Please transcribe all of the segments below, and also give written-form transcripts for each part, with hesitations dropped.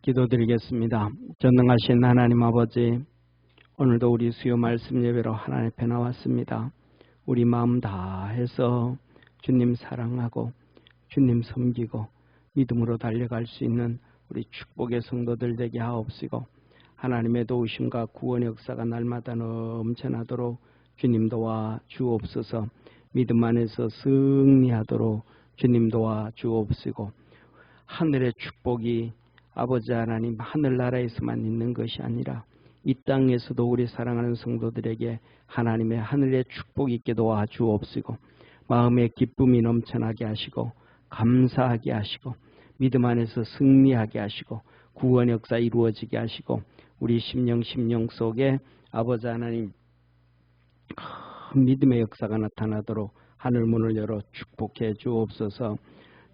기도드리겠습니다. 전능하신 하나님 아버지, 오늘도 우리 수요 말씀 예배로 하나님 앞에 나왔습니다. 우리 마음 다해서 주님 사랑하고 주님 섬기고 믿음으로 달려갈 수 있는 우리 축복의 성도들 되게 하옵시고, 하나님의 도우심과 구원의 역사가 날마다 넘쳐나도록 주님 도와 주옵소서. 믿음 안에서 승리하도록 주님 도와 주옵시고, 하늘의 축복이 아버지 하나님 하늘나라에서만 있는 것이 아니라 이 땅에서도 우리 사랑하는 성도들에게 하나님의 하늘의 축복이 있게 도와 주옵시고, 마음의 기쁨이 넘쳐나게 하시고 감사하게 하시고 믿음 안에서 승리하게 하시고 구원의 역사 이루어지게 하시고, 우리 심령 속에 아버지 하나님 큰 믿음의 역사가 나타나도록 하늘 문을 열어 축복해 주옵소서.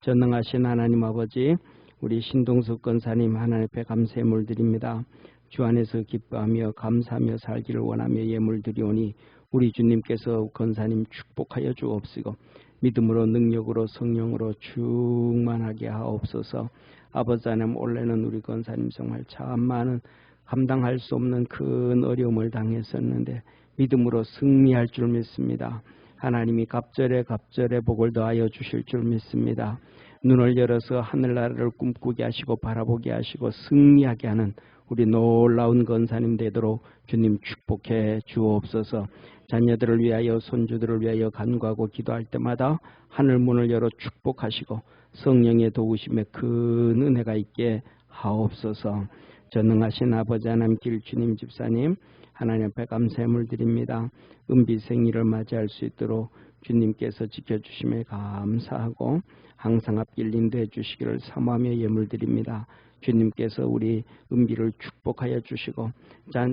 전능하신 하나님 아버지, 우리 신동숙 권사님 하나님 앞에 감사의 물드립니다. 주 안에서 기뻐하며 감사하며 살기를 원하며 예물 드리오니 우리 주님께서 권사님 축복하여 주옵시고 믿음으로 능력으로 성령으로 충만하게 하옵소서. 아버지 하나님, 올해는 우리 권사님 정말 참 많은 감당할 수 없는 큰 어려움을 당했었는데 믿음으로 승리할 줄 믿습니다. 하나님이 갑절에 복을 더하여 주실 줄 믿습니다. 눈을 열어서 하늘나라를 꿈꾸게 하시고 바라보게 하시고 승리하게 하는 우리 놀라운 권사님 되도록 주님 축복해 주옵소서. 자녀들을 위하여 손주들을 위하여 간구하고 기도할 때마다 하늘 문을 열어 축복하시고 성령의 도우심에 큰 은혜가 있게 하옵소서. 전능하신 아버지 하나님, 길주님 집사님 하나님 앞에 감사의 물드립니다. 은비 생일을 맞이할 수 있도록 주님께서 지켜주심에 감사하고 항상 앞길 인도해 주시기를 사모하며 예물드립니다. 주님께서 우리 은비를 축복하여 주시고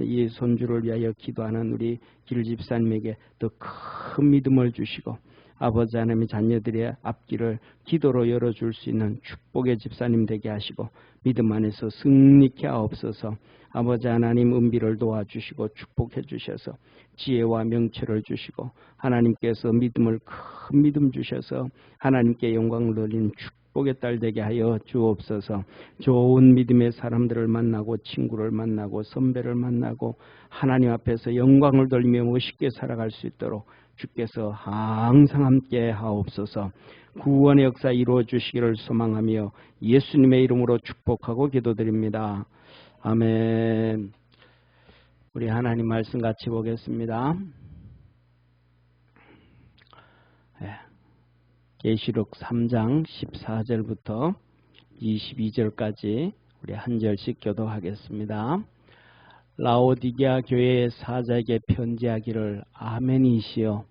이 손주를 위하여 기도하는 우리 길집사님에게 더 큰 믿음을 주시고 아버지 하나님의 자녀들의 앞길을 기도로 열어줄 수 있는 축복의 집사님 되게 하시고 믿음 안에서 승리케 하옵소서. 아버지 하나님, 은비를 도와주시고 축복해 주셔서 지혜와 명철을 주시고 하나님께서 믿음을 큰 믿음 주셔서 하나님께 영광을 돌리는 축복의 딸 되게 하여 주옵소서. 좋은 믿음의 사람들을 만나고 친구를 만나고 선배를 만나고 하나님 앞에서 영광을 돌리며 멋있게 살아갈 수 있도록 주께서 항상 함께 하옵소서. 구원의 역사 이루어 주시기를 소망하며 예수님의 이름으로 축복하고 기도드립니다. 아멘. 우리 하나님 말씀 같이 보겠습니다. 계시록 3장 14절부터 22절까지 우리 한 절씩 교도하겠습니다. 라오디게아 교회의 사자에게 편지하기를, 아멘이시여,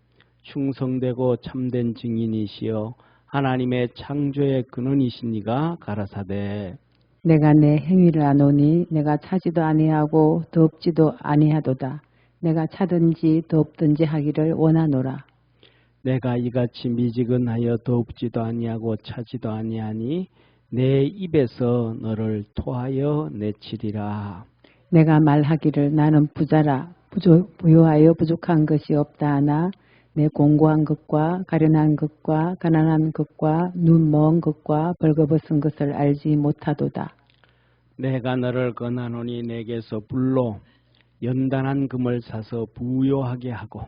충성되고 참된 증인이시여, 하나님의 창조의 근원이시니가 가라사대, 내가 내 행위를 아노니 내가 차지도 아니하고 덥지도 아니하도다. 내가 차든지 덥든지 하기를 원하노라. 내가 이같이 미지근하여 덥지도 아니하고 차지도 아니하니 내 입에서 너를 토하여 내치리라. 내가 말하기를 나는 부자라 부요하여 부족한 것이 없다 하나 내 공고한 것과 가련한 것과 가난한 것과 눈 먼 것과 벌거벗은 것을 알지 못하도다. 내가 너를 권하노니 내게서 불로 연단한 금을 사서 부요하게 하고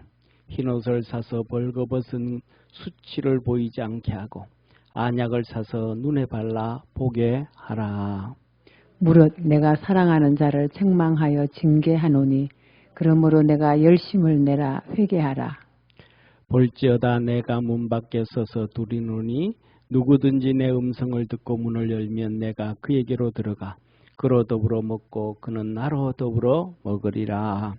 흰옷을 사서 벌거벗은 수치를 보이지 않게 하고 안약을 사서 눈에 발라 보게 하라. 무릇 내가 사랑하는 자를 책망하여 징계하노니 그러므로 내가 열심을 내라 회개하라. 볼지어다 내가 문 밖에 서서 두리노니 누구든지 내 음성을 듣고 문을 열면 내가 그에게로 들어가 그로 더불어 먹고 그는 나로 더불어 먹으리라.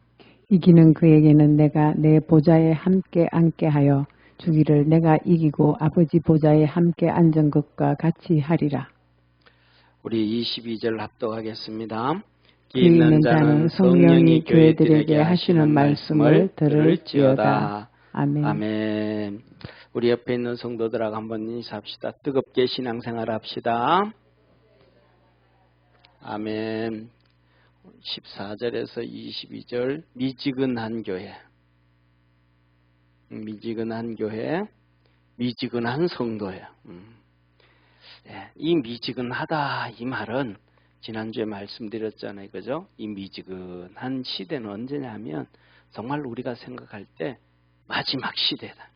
이기는 그에게는 내가 내 보좌에 함께 앉게 하여 주기를 내가 이기고 아버지 보좌에 함께 앉은 것과 같이 하리라. 우리 22절 합독하겠습니다. 귀 있는 자는 성령이 교회들에게 하시는 말씀을 들을지어다. 아멘. 아멘. 우리 옆에 있는 성도들하고 한번 인사합시다. 뜨겁게 신앙생활 합시다. 아멘. 14절에서 22절 미지근한 교회, 미지근한 교회, 미지근한 성도예요. 이 미지근하다 이 말은 지난주에 말씀드렸잖아요. 그죠? 이 미지근한 시대는 언제냐면 정말 우리가 생각할 때 마지막 시대다.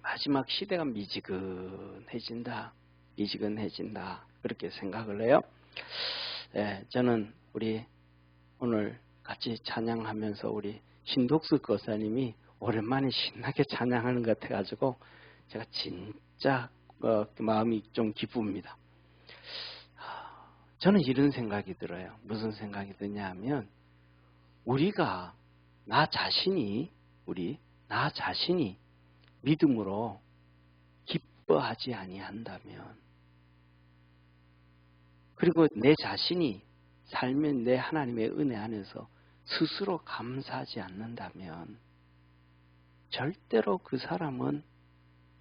마지막 시대가 미지근해진다. 그렇게 생각을 해요. 저는 우리 오늘 같이 찬양하면서 우리 신독수 거사님이 오랜만에 신나게 찬양하는 것 같아가지고 제가 진짜 마음이 좀 기쁩니다. 저는 이런 생각이 들어요. 무슨 생각이 드냐 하면 우리가 나 자신이 믿음으로 기뻐하지 아니한다면, 그리고 내 자신이 살면 내 하나님의 은혜 안에서 스스로 감사하지 않는다면 절대로 그 사람은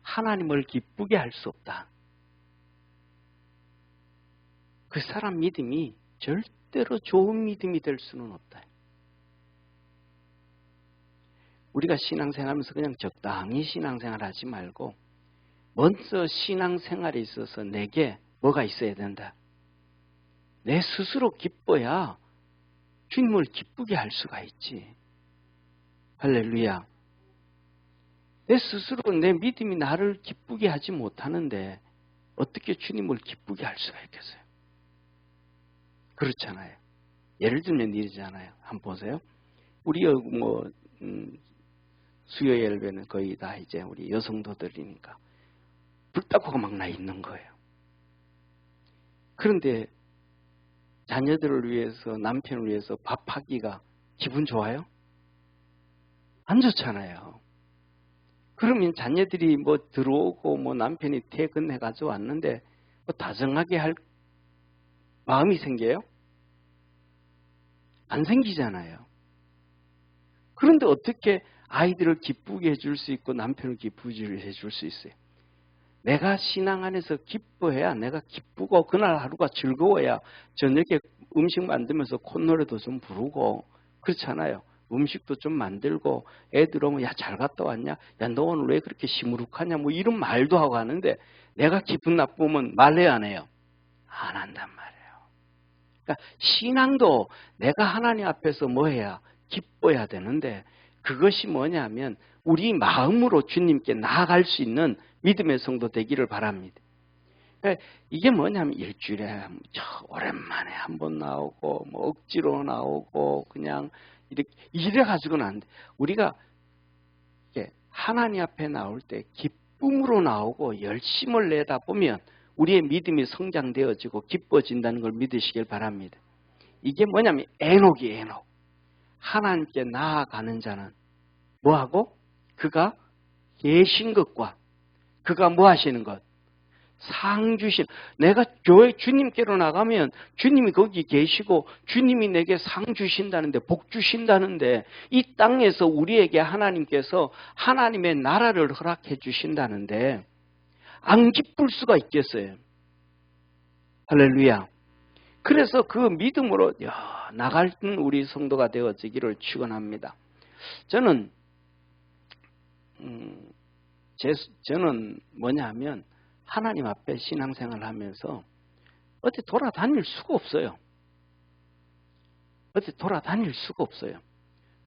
하나님을 기쁘게 할 수 없다. 그 사람 믿음이 절대로 좋은 믿음이 될 수는 없다. 우리가 신앙생활하면서 그냥 적당히 신앙생활하지 말고 먼저 신앙생활에 있어서 내게 뭐가 있어야 된다. 내 스스로 기뻐야 주님을 기쁘게 할 수가 있지. 할렐루야. 내 스스로 내 믿음이 나를 기쁘게 하지 못하는데 어떻게 주님을 기쁘게 할 수가 있겠어요? 그렇잖아요. 예를 들면 이러잖아요. 한번 보세요. 우리 수요 예배는 거의 다 이제 우리 여성도들이니까 불닭고가 막 나 있는 거예요. 그런데 자녀들을 위해서, 남편을 위해서 밥하기가 기분 좋아요? 안 좋잖아요. 그러면 자녀들이 들어오고 남편이 퇴근해가지고 왔는데 다정하게 할 마음이 생겨요? 안 생기잖아요. 그런데 어떻게 아이들을 기쁘게 해줄 수 있고 남편을 기쁘게 해줄 수 있어요? 내가 신앙 안에서 기뻐해야 내가 기쁘고 그날 하루가 즐거워야 저녁에 음식 만들면서 콧노래도 좀 부르고 그렇잖아요. 음식도 좀 만들고 애들 오면 야 잘 갔다 왔냐? 야 너 오늘 왜 그렇게 시무룩하냐? 이런 말도 하고 하는데 내가 기분 나쁘면 말해야 안 해요? 안 한단 말이에요. 그러니까 신앙도 내가 하나님 앞에서 뭐 해야? 기뻐야 되는데 그것이 뭐냐면 우리 마음으로 주님께 나아갈 수 있는 믿음의 성도 되기를 바랍니다. 이게 뭐냐면 일주일에 오랜만에 한 번 나오고 억지로 나오고 그냥 이래 가지고는 안 돼. 우리가 하나님 앞에 나올 때 기쁨으로 나오고 열심을 내다 보면 우리의 믿음이 성장되어지고 기뻐진다는 걸 믿으시길 바랍니다. 이게 뭐냐면 에녹이에요. 에녹. 하나님께 나아가는 자는 뭐하고? 그가 계신 것과 그가 뭐 하시는 것? 상 주신. 내가 교회 주님께로 나가면 주님이 거기 계시고 주님이 내게 상 주신다는데, 복 주신다는데, 이 땅에서 우리에게 하나님께서 하나님의 나라를 허락해 주신다는데 안 기쁠 수가 있겠어요? 할렐루야. 그래서 그 믿음으로 나갈 우리 성도가 되어지기를 축원합니다. 저는 뭐냐면 하나님 앞에 신앙생활을 하면서 어디 돌아다닐 수가 없어요. 어디 돌아다닐 수가 없어요.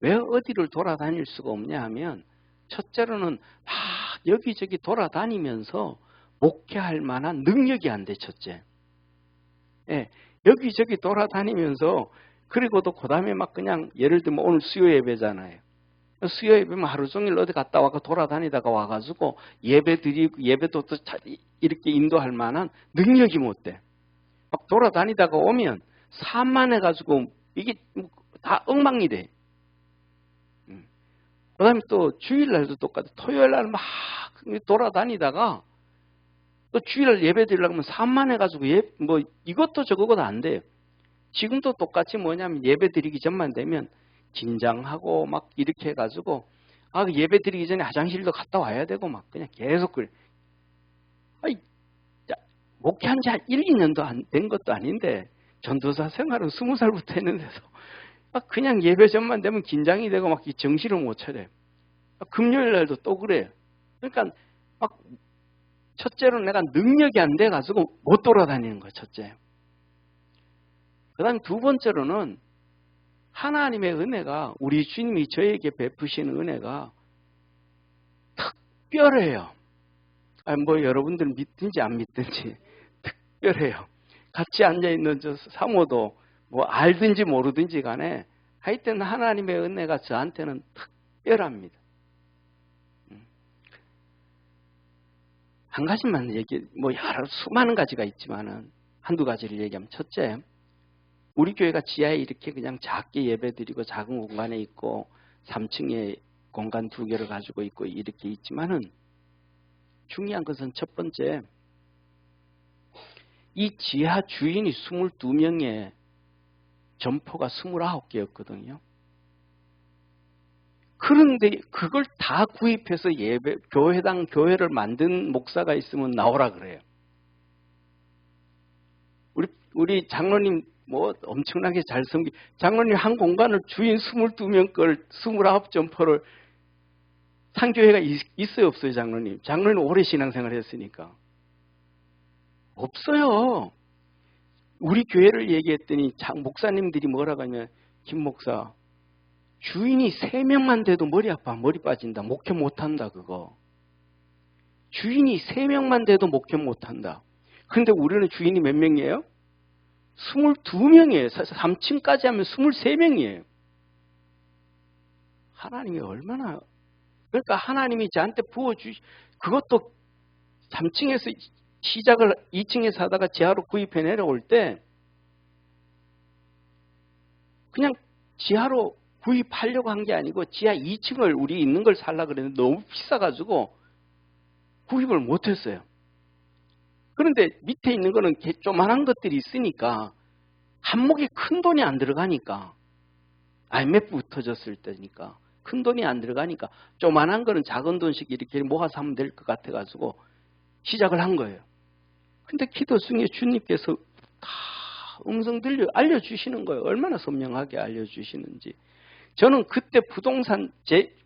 왜 어디를 돌아다닐 수가 없냐 하면 첫째로는 막 여기저기 돌아다니면서 목회할 만한 능력이 안 돼. 첫째. 여기저기 돌아다니면서 그리고도 그 다음에 막 그냥 예를 들면 오늘 수요 예배잖아요. 수요 예배면 하루 종일 어디 갔다 와서 돌아다니다가 와가지고 예배 드리고 예배도 또 이렇게 인도할 만한 능력이 못 돼. 막 돌아다니다가 오면 산만해가지고 이게 다 엉망이 돼. 그 다음에 또 주일날도 똑같아. 토요일날 막 돌아다니다가 또 주일날 예배 드리려고 하면 산만해가지고 이것도 저것도 안 돼요. 지금도 똑같이 뭐냐면 예배 드리기 전만 되면 긴장하고 막 이렇게 해가지고 예배 드리기 전에 화장실도 갔다 와야 되고 막 그냥 계속 그래. 목회한 지 한 1, 2년도 안 된 것도 아닌데 전도사 생활은 20살부터 했는데도 그냥 예배 전만 되면 긴장이 되고 막 정신을 못 차려요. 금요일 날도 또 그래요. 그러니까 막 첫째로 내가 능력이 안 돼가지고 못 돌아다니는 거예요. 첫째. 그 다음에 두 번째로는 하나님의 은혜가, 우리 주님이 저에게 베푸시는 은혜가 특별해요. 뭐 여러분들 믿든지 안 믿든지 특별해요. 같이 앉아있는 저 사모도 뭐 알든지 모르든지 간에 하여튼 하나님의 은혜가 저한테는 특별합니다. 한 가지만 뭐 여러 수많은 가지가 있지만은 한두 가지를 얘기하면, 첫째, 우리 교회가 지하에 이렇게 그냥 작게 예배드리고 작은 공간에 있고 3층에 공간 2개를 가지고 있고 이렇게 있지만은, 중요한 것은 첫 번째, 이 지하 주인이 22명에 점포가 29개였거든요. 그런데 그걸 다 구입해서 교회를 만든 목사가 있으면 나오라 그래요. 우리 장로님 뭐 엄청나게 잘 장로님 한 공간을 주인 22명 걸 29점포를 상교회가 있어요, 없어요, 장로님? 장로님 오래 신앙생활 했으니까. 없어요. 우리 교회를 얘기했더니 목사님들이 뭐라고 하냐면, 김 목사, 주인이 3명만 돼도 머리 아파, 머리 빠진다, 목회 못한다, 그거. 주인이 3명만 돼도 목회 못한다. 근데 우리는 주인이 몇 명이에요? 22명이에요. 3층까지 하면 23명이에요. 하나님이 얼마나, 그러니까 하나님이 저한테 그것도 3층에서 시작을 2층에서 하다가 지하로 구입해 내려올 때 그냥 지하로 구입하려고 한 게 아니고 지하 2층을 우리 있는 걸 살려고 그랬는데 너무 비싸가지고 구입을 못했어요. 그런데 밑에 있는 거는 조만한 것들이 있으니까 한목에 큰 돈이 안 들어가니까, IMF 터졌을 때니까 큰 돈이 안 들어가니까 조만한 거는 작은 돈씩 이렇게 모아서 하면 될 것 같아가지고 시작을 한 거예요. 근데 기도 중에 주님께서 다 음성 알려주시는 거예요. 얼마나 선명하게 알려주시는지. 저는 그때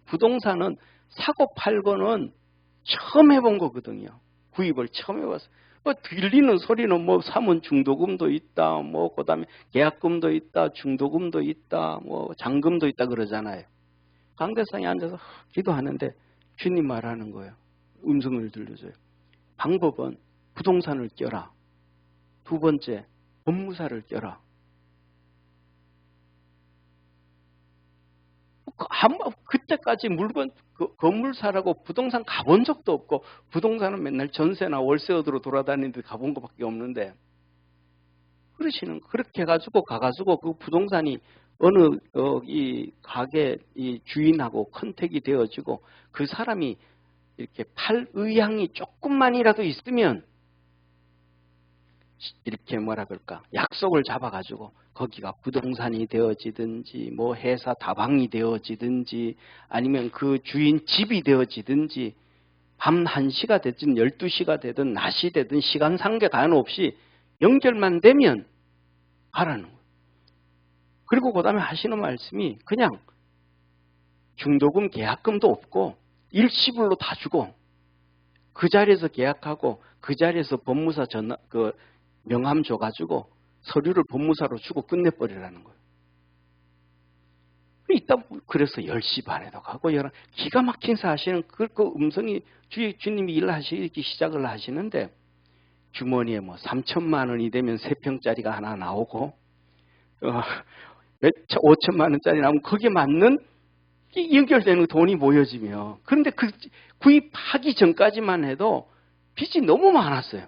부동산은 사고 팔고는 처음 해본 거거든요. 구입을 처음 해봤어요. 들리는 소리는 뭐 사문 중도금도 있다, 뭐 그다음에 계약금도 있다, 중도금도 있다, 뭐 잔금도 있다 그러잖아요. 강대상에 앉아서 기도하는데 주님 말하는 거예요. 음성을 들려줘요. 방법은 부동산을 껴라. 두 번째, 법무사를 껴라. 그때까지 건물 사라고 부동산 가본 적도 없고, 부동산은 맨날 전세나 월세 얻으러 돌아다니는데 가본 것밖에 없는데, 그렇게 해가지고 가가지고 그 부동산이 어느 이 가게 이 주인하고 컨택이 되어지고, 그 사람이 이렇게 팔 의향이 조금만이라도 있으면 이렇게 뭐라 그럴까, 약속을 잡아가지고 거기가 부동산이 되어지든지 뭐 회사 다방이 되어지든지 아니면 그 주인 집이 되어지든지 밤 1시가 되든 12시가 되든 낮이 되든 시간 상계 관없이 연결만 되면 가라는 거예요. 그리고 그 다음에 하시는 말씀이 그냥 중도금 계약금도 없고 일시불로 다 주고 그 자리에서 계약하고 그 자리에서 법무사 명함 줘가지고 서류를 법무사로 주고 끝내버리라는 거예요. 그래서 10시 반에도 가고 기가 막힌 사실은 그 음성이 주님이 일하시기 시작을 하시는데, 주머니에 뭐 3천만 원이 되면 3평짜리가 하나 나오고 5천만 원짜리 나오면 거기에 맞는 연결되는 돈이 모여지며, 그런데 그 구입하기 전까지만 해도 빚이 너무 많았어요.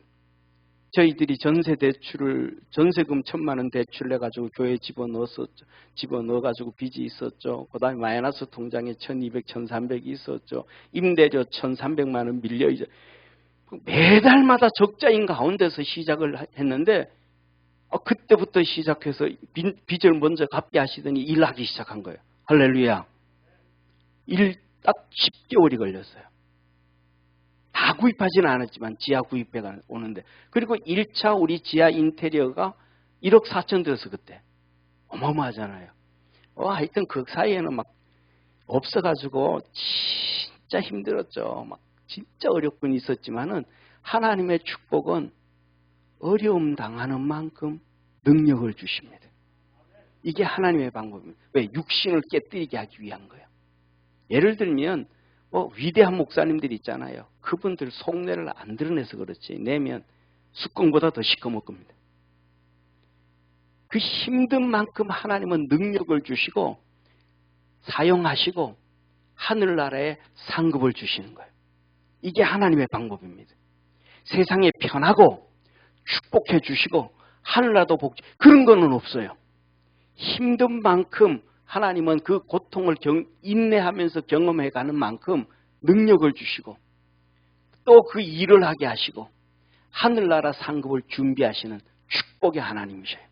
저희들이 전세금 1,000만 원 대출 내가지고 교회에 집어넣어가지고 빚이 있었죠. 그 다음에 마이너스 통장에 1,200, 1,300이 있었죠. 임대료 1,300만 원 밀려 이제 매달마다 적자인 가운데서 시작을 했는데, 그때부터 시작해서 빚을 먼저 갚게 하시더니 일하기 시작한 거예요. 할렐루야. 일 딱 10개월이 걸렸어요. 다 구입하지는 않았지만 지하 구입해가 오는데, 그리고 1차 우리 지하 인테리어가 1억 4천 들어서 그때 어마어마하잖아요. 하여튼 그 사이에는 막 없어가지고 진짜 힘들었죠. 막 진짜 어렵긴 있었지만은 하나님의 축복은 어려움 당하는 만큼 능력을 주십니다. 이게 하나님의 방법입니다. 왜? 육신을 깨뜨리게 하기 위한 거예요. 예를 들면 위대한 목사님들이 있잖아요. 그분들 속내를 안 드러내서 그렇지 내면 숯금보다 더 시커멀 겁니다. 그 힘든 만큼 하나님은 능력을 주시고 사용하시고 하늘나라에 상급을 주시는 거예요. 이게 하나님의 방법입니다. 세상에 편하고 축복해 주시고 하늘나라도 복지 그런 거는 없어요. 힘든 만큼 하나님은 그 고통을 인내하면서 경험해 가는 만큼 능력을 주시고 또 그 일을 하게 하시고 하늘나라 상급을 준비하시는 축복의 하나님이셔요.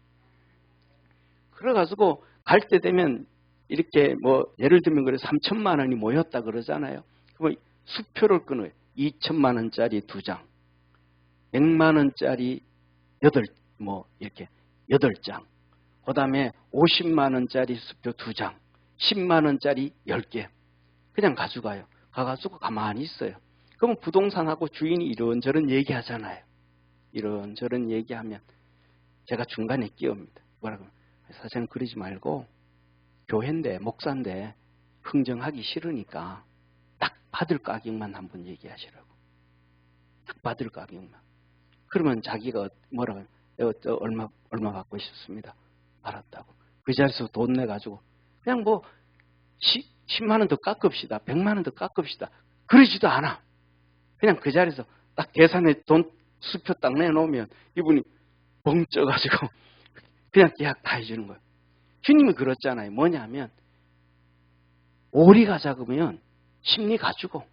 그래가지고 갈 때 되면 이렇게 예를 들면 그래 3천만 원이 모였다 그러잖아요. 그러면 수표를 끊어요. 2천만 원짜리 2장, 100만 원짜리 8장, 그 다음에 50만 원짜리 수표 2장, 10만 원짜리 10개 그냥 가져가요. 가가지고 가만히 있어요. 그러면 부동산하고 주인이 이런저런 얘기하잖아요. 이런저런 얘기하면 제가 중간에 끼웁니다. 뭐라고? 사실은 그러지 말고 교회인데 목사인데 흥정하기 싫으니까 딱 받을 가격만 한번 얘기하시라고. 딱 받을 가격만. 그러면 자기가 뭐라고 얼마 받고 싶습니다. 알았다고. 그 자리에서 돈 내가지고 그냥 10만 원 더 깎읍시다. 100만 원 더 깎읍시다. 그러지도 않아. 그냥 그 자리에서 딱 계산해 돈 수표 딱 내놓으면 이분이 뻥 쪄가지고 그냥 계약 다 해주는 거예요. 주님이 그렇잖아요. 뭐냐면 오리가 작으면 심리 가지고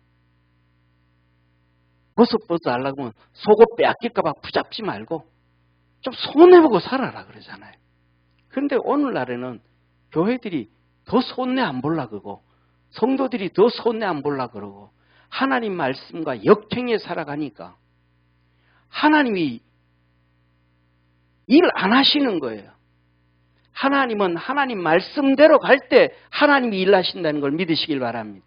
버섯 하려고 하면 속옷 빼앗길까봐 붙잡지 말고 좀 손해보고 살아라 그러잖아요. 그런데 오늘날에는 교회들이 더 손해 안 보려고 그러고 성도들이 더 손해 안 보려고 그러고 하나님 말씀과 역행에 살아가니까 하나님이 일 안 하시는 거예요. 하나님은 하나님 말씀대로 갈 때 하나님이 일하신다는 걸 믿으시길 바랍니다.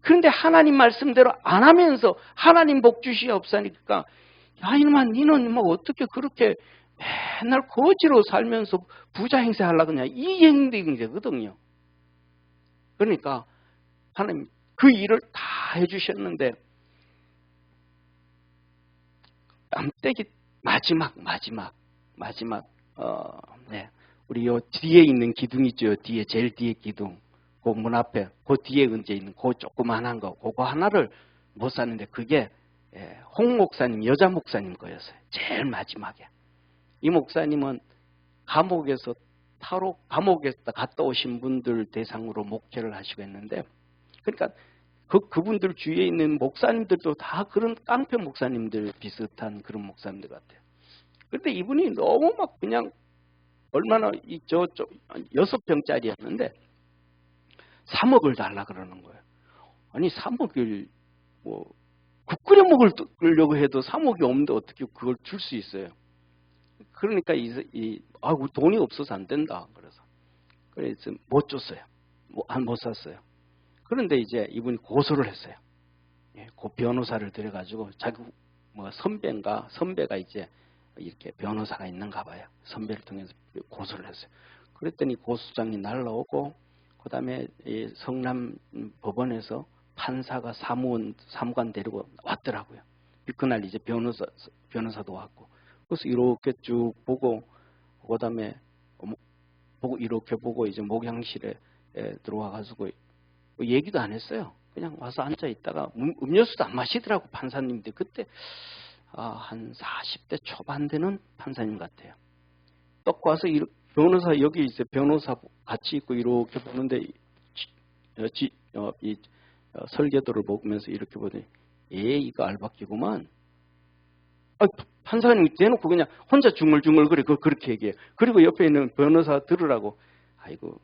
그런데 하나님 말씀대로 안 하면서 하나님 복 주시옵사니까 야 이놈아 니는 어떻게 그렇게 맨날 거지로 살면서 부자 행세하려고 그냐 이 행동이거든요. 그러니까 하나님 그 일을 다 해주셨는데 뺨때기 마지막 우리 요 뒤에 있는 기둥 있죠. 뒤에 제일 뒤에 기둥 그 문 앞에 그 뒤에 언제 있는 그 조그만한 거 그거 하나를 못 샀는데 그게 홍 목사님 여자 목사님 거였어요. 제일 마지막에 이 목사님은 감옥에서 갔다 오신 분들 대상으로 목회를 하시고 했는데 그러니까 그분들 주위에 있는 목사님들도 다 그런 깡패 목사님들 비슷한 그런 목사님들 같아요. 그런데 이분이 너무 막 그냥 얼마나 6평짜리였는데 3억을 달라 그러는 거예요. 아니 3억을 국 끓여 먹으려고 해도 3억이 없는데 어떻게 그걸 줄 수 있어요? 그러니까 돈이 없어서 안 된다. 그래서 못 줬어요. 못 샀어요. 그런데 이제 이분이 고소를 했어요. 그 변호사를 들여가지고 자기 선배가 이제 이렇게 변호사가 있는가 봐요. 선배를 통해서 고소를 했어요. 그랬더니 고소장이 날라오고 그 다음에 성남 법원에서 판사가 사무관 데리고 왔더라고요. 그날 이제 변호사도 왔고 그래서 이렇게 쭉 보고 그 다음에 이렇게 보고 이제 목양실에 들어와가지고 얘기도 안 했어요. 그냥 와서 앉아 있다가 음료수도 안 마시더라고 판사님들. 그때 한 40대 초반 되는 판사님 같아요. 떡 와서 변호사 여기 이제 변호사 같이 있고 이렇게 보는데 설계도를 보면서 이렇게 보더니 이거 알바끼구만. 판사님이 대놓고 그냥 혼자 중얼중얼 그렇게 얘기해요. 그리고 옆에 있는 변호사 들으라고 아이고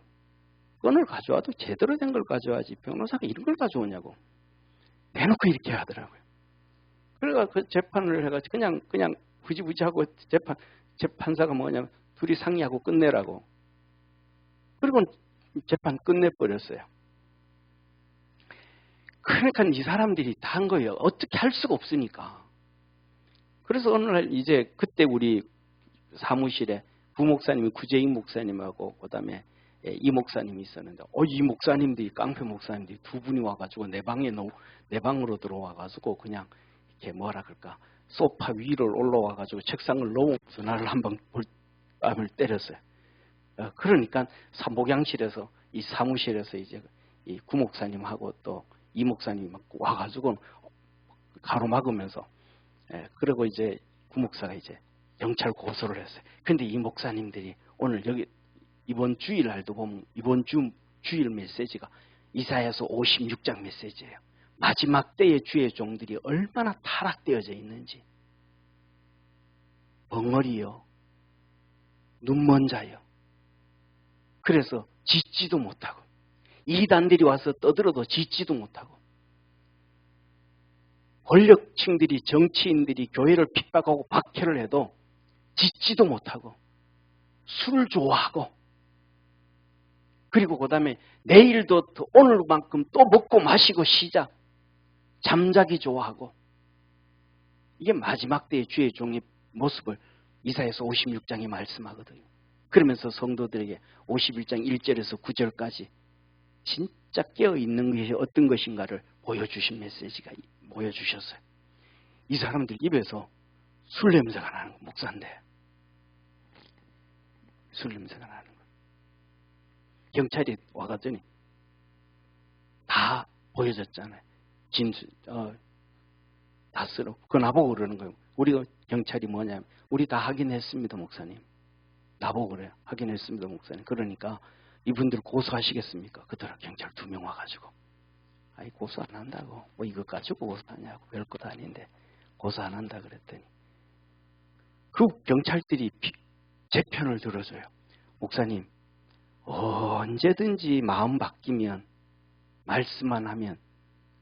건을 가져와도 제대로 된 걸 가져와야지 변호사가 이런 걸 가져오냐고 대놓고 이렇게 하더라고요. 그래가 그 재판을 해가지고 그냥 부지부지하고 재판사가 뭐냐면 둘이 상의하고 끝내라고. 그리고 재판 끝내버렸어요. 그러니까 이 사람들이 다 한 거예요. 어떻게 할 수가 없으니까. 그래서 어느 날 이제 그때 우리 사무실에 부목사님이 구재익 목사님하고 그다음에 이 목사님이 있었는데 이 목사님들이 깡패 목사님들이 두 분이 와가지고 내 방으로 들어와가지고 그냥 이렇게 뭐라 그럴까 소파 위로 올라와가지고 책상을 놓으면서 나를 한번 뺨을 때렸어요. 그러니까 삼복양실에서 이 사무실에서 이제 이 구목사님하고 또 이 목사님이 막 와가지고 가로막으면서 그리고 이제 구목사가 이제 경찰 고소를 했어요. 근데 이 목사님들이 오늘 여기 이번 주일날도 보면 이번 주일 메시지가 이사야서 56장 메시지예요. 마지막 때의 주의 종들이 얼마나 타락되어져 있는지. 벙어리요. 눈먼 자요. 그래서 짓지도 못하고 이단들이 와서 떠들어도 짓지도 못하고 권력층들이 정치인들이 교회를 핍박하고 박해를 해도 짓지도 못하고 술을 좋아하고 그리고 그 다음에 내일도 오늘만큼 또 먹고 마시고 쉬자 잠자기 좋아하고 이게 마지막 때의 주의 종의 모습을 이사야서 56장이 말씀하거든요. 그러면서 성도들에게 51장 1절에서 9절까지 진짜 깨어있는 것이 어떤 것인가를 보여주신 메시지가 보여주셨어요. 이 사람들 입에서 술 냄새가 나는 거 목사인데 술 냄새가 나는 거. 경찰이 와가더니 다 보여줬잖아요. 다 쓰러. 그거 나보고 그러는 거예요. 우리가 경찰이 뭐냐면 우리 다 확인했습니다 목사님. 나보고 그래요. 확인했습니다 목사님. 그러니까 이분들 고소하시겠습니까? 그더라 경찰 2명 와가지고 아니 고소 안 한다고 뭐 이거 가지고 고소하냐고 별것도 아닌데 고소 안 한다 그랬더니 그 경찰들이 제 편을 들어줘요. 목사님 언제든지 마음 바뀌면 말씀만 하면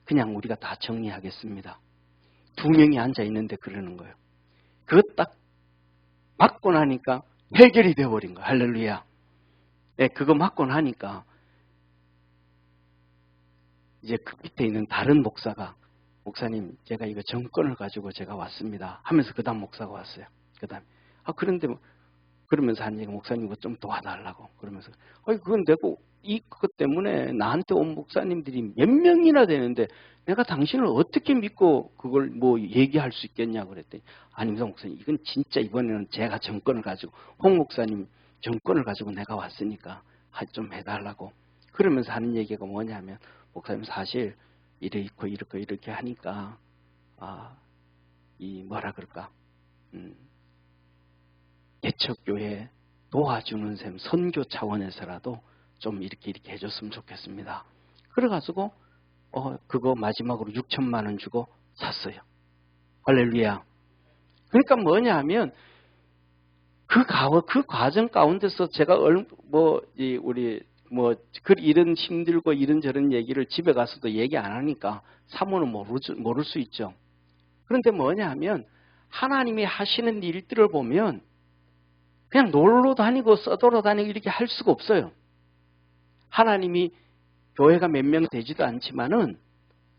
그냥 우리가 다 정리하겠습니다. 2명이 앉아있는데 그러는 거예요. 그거 딱 맞고 나니까 해결이 되어버린 거예요. 할렐루야. 네, 그거 맞고 나니까 이제 그 밑에 있는 다른 목사가 목사님 제가 이거 정권을 가지고 제가 왔습니다 하면서 그 다음 목사가 왔어요. 그 다음에 그런데 뭐 그러면서 한 얘기 목사님 이거 좀 도와달라고 그러면서 그건 내고 그것 때문에 나한테 온 목사님들이 몇 명이나 되는데 내가 당신을 어떻게 믿고 그걸 뭐 얘기할 수 있겠냐고 그랬더니 아닙니다 목사님 이건 진짜 이번에는 제가 정권을 가지고 홍 목사님 정권을 가지고 내가 왔으니까 좀 해달라고 그러면서 하는 얘기가 뭐냐면 목사님 사실 이렇게 하니까 이 뭐라 그럴까 개척교회 도와주는 셈 선교 차원에서라도 좀 이렇게 해줬으면 좋겠습니다. 그래가지고 그거 마지막으로 6천만 원 주고 샀어요. 할렐루야. 그러니까 뭐냐 하면 그 과정 가운데서 제가 이런 힘들고 이런저런 얘기를 집에 가서도 얘기 안 하니까 사모는 모를 수 있죠. 그런데 뭐냐 하면 하나님이 하시는 일들을 보면 그냥 놀러 다니고 써돌아다니고 이렇게 할 수가 없어요. 하나님이 교회가 몇 명 되지도 않지만은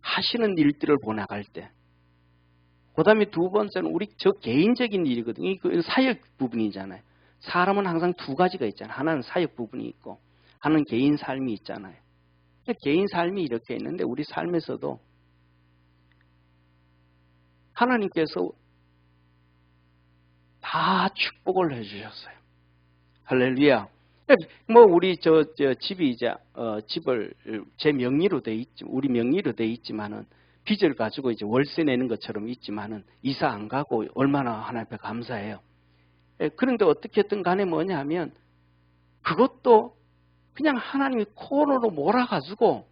하시는 일들을 보나갈 때 그 다음에 두 번째는 저 개인적인 일이거든요. 그 사역 부분이잖아요. 사람은 항상 두 가지가 있잖아요. 하나는 사역 부분이 있고 하나는 개인 삶이 있잖아요. 개인 삶이 이렇게 있는데 우리 삶에서도 하나님께서 다 축복을 해주셨어요. 할렐루야. 뭐 우리 집이 이제 집을 제 명의로 돼 있지 우리 명의로 돼 있지만은 빚을 가지고 이제 월세 내는 것처럼 있지만은 이사 안 가고 얼마나 하나님 앞에 감사해요. 그런데 어떻게든 간에 뭐냐면 그것도 그냥 하나님이 코너로 몰아가지고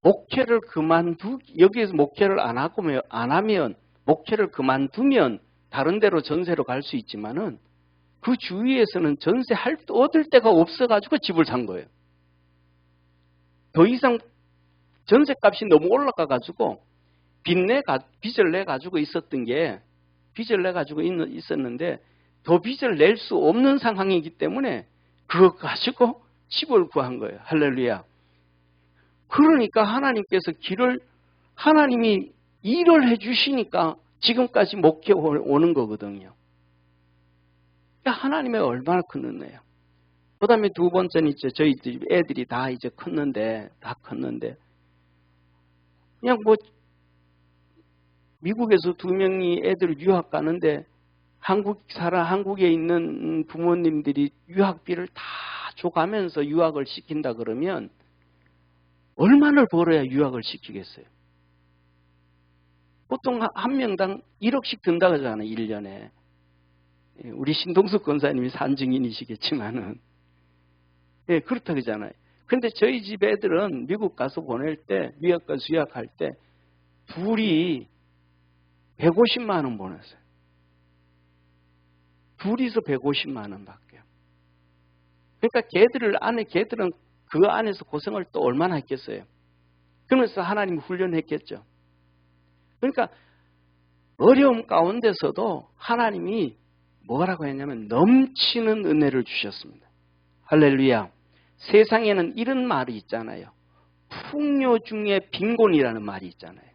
목회를 여기에서 목회를 안 하면 목회를 그만두면 다른 데로 전세로 갈 수 있지만은 그 주위에서는 전세 얻을 데가 없어가지고 집을 산 거예요. 더 이상 전세값이 너무 올라가가지고 빚을 내가지고 있었는데 더 빚을 낼 수 없는 상황이기 때문에 그거 가지고 집을 구한 거예요. 할렐루야. 그러니까 하나님이 일을 해주시니까 지금까지 목회 오는 거거든요. 하나님의 얼마나 큰 은혜예요. 그 다음에 두 번째는 이제 저희 집 애들이 다 이제 컸는데, 그냥 뭐, 미국에서 2명이 애들 유학 가는데, 한국에 있는 부모님들이 유학비를 다 줘가면서 유학을 시킨다 그러면, 얼마나 벌어야 유학을 시키겠어요? 보통 한 명당 1억씩 든다고 하잖아요, 1년에. 우리 신동숙 권사님이 산증인이시겠지만은. 예, 그렇다고 하잖아요. 근데 저희 집 애들은 미국 가서 보낼 때, 미국 가서 유학할 때, 둘이 150만 원 보냈어요. 둘이서 150만 원 밖에요. 그러니까 걔들은 그 안에서 고생을 또 얼마나 했겠어요. 그러면서 하나님이 훈련했겠죠. 그러니까 어려움 가운데서도 하나님이 뭐라고 했냐면 넘치는 은혜를 주셨습니다. 할렐루야. 세상에는 이런 말이 있잖아요. 풍요 중에 빈곤이라는 말이 있잖아요.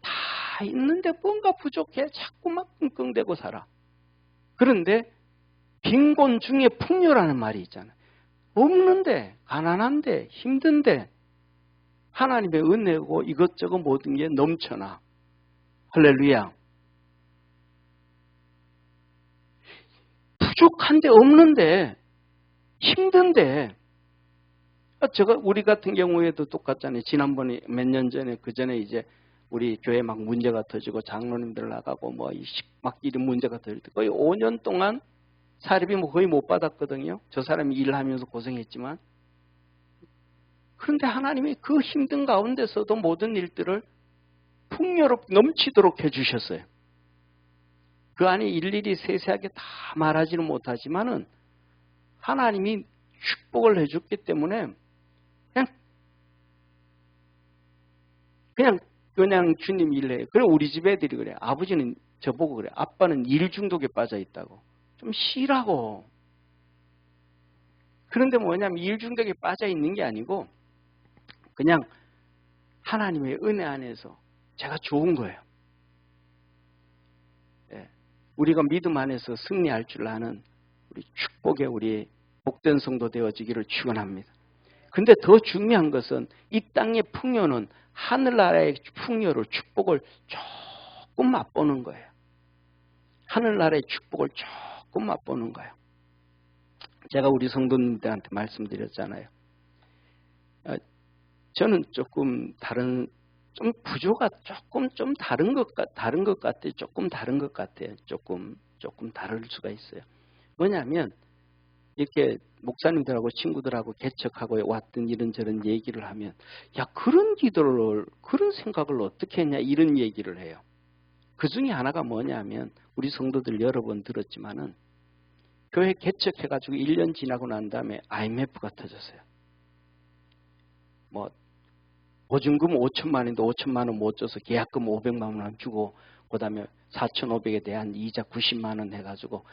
다 있는데 뭔가 부족해. 자꾸만 끙끙대고 살아. 그런데 빈곤 중에 풍요라는 말이 있잖아요. 없는데, 가난한데, 힘든데 하나님의 은혜고 이것저것 모든 게 넘쳐나. 할렐루야. 부족한데, 없는데, 힘든데, 우리 같은 경우에도 똑같잖아요. 지난번에 몇 년 전에, 그 전에 이제 우리 교회 막 문제가 터지고 장로님들 나가고 막 이런 문제가 터질 때 거의 5년 동안 사립이 거의 못 받았거든요. 저 사람이 일하면서 고생했지만. 그런데 하나님이 그 힘든 가운데서도 모든 일들을 풍요롭게 넘치도록 해주셨어요. 그 안에 일일이 세세하게 다 말하지는 못하지만은 하나님이 축복을 해줬기 때문에 그냥 주님 일해요. 그래 우리 집 애들이 그래. 아버지는 저보고 그래. 아빠는 일 중독에 빠져 있다고. 좀 쉬라고. 그런데 뭐냐면 일 중독에 빠져 있는 게 아니고 그냥 하나님의 은혜 안에서 제가 좋은 거예요. 예. 우리가 믿음 안에서 승리할 줄 아는 우리 축복의 우리 복된 성도 되어지기를 축원합니다. 근데 더 중요한 것은 이 땅의 풍요는 하늘나라의 풍요를 축복을 조금 맛보는 거예요. 하늘나라의 축복을 조금 맛보는 거예요. 제가 우리 성도님들한테 말씀드렸잖아요. 저는 조금 다른, 좀 구조가 좀 다른 것 같아요. 조금 다른 것 같아요. 조금 다를 수가 있어요. 뭐냐면 이렇게 목사님들하고 친구들하고 개척하고 왔던 이런저런 얘기를 하면 야 그런 기도를 그런 생각을 어떻게 했냐 이런 얘기를 해요. 그 중에 하나가 뭐냐면 우리 성도들 여러 번 들었지만은 교회 개척해가지고 1년 지나고 난 다음에 IMF가 터졌어요. 보증금 5천만 원인데 5천만 원 못 줘서 계약금 500만 원 주고 그 다음에 4,500에 대한 이자 90만 원 해가지고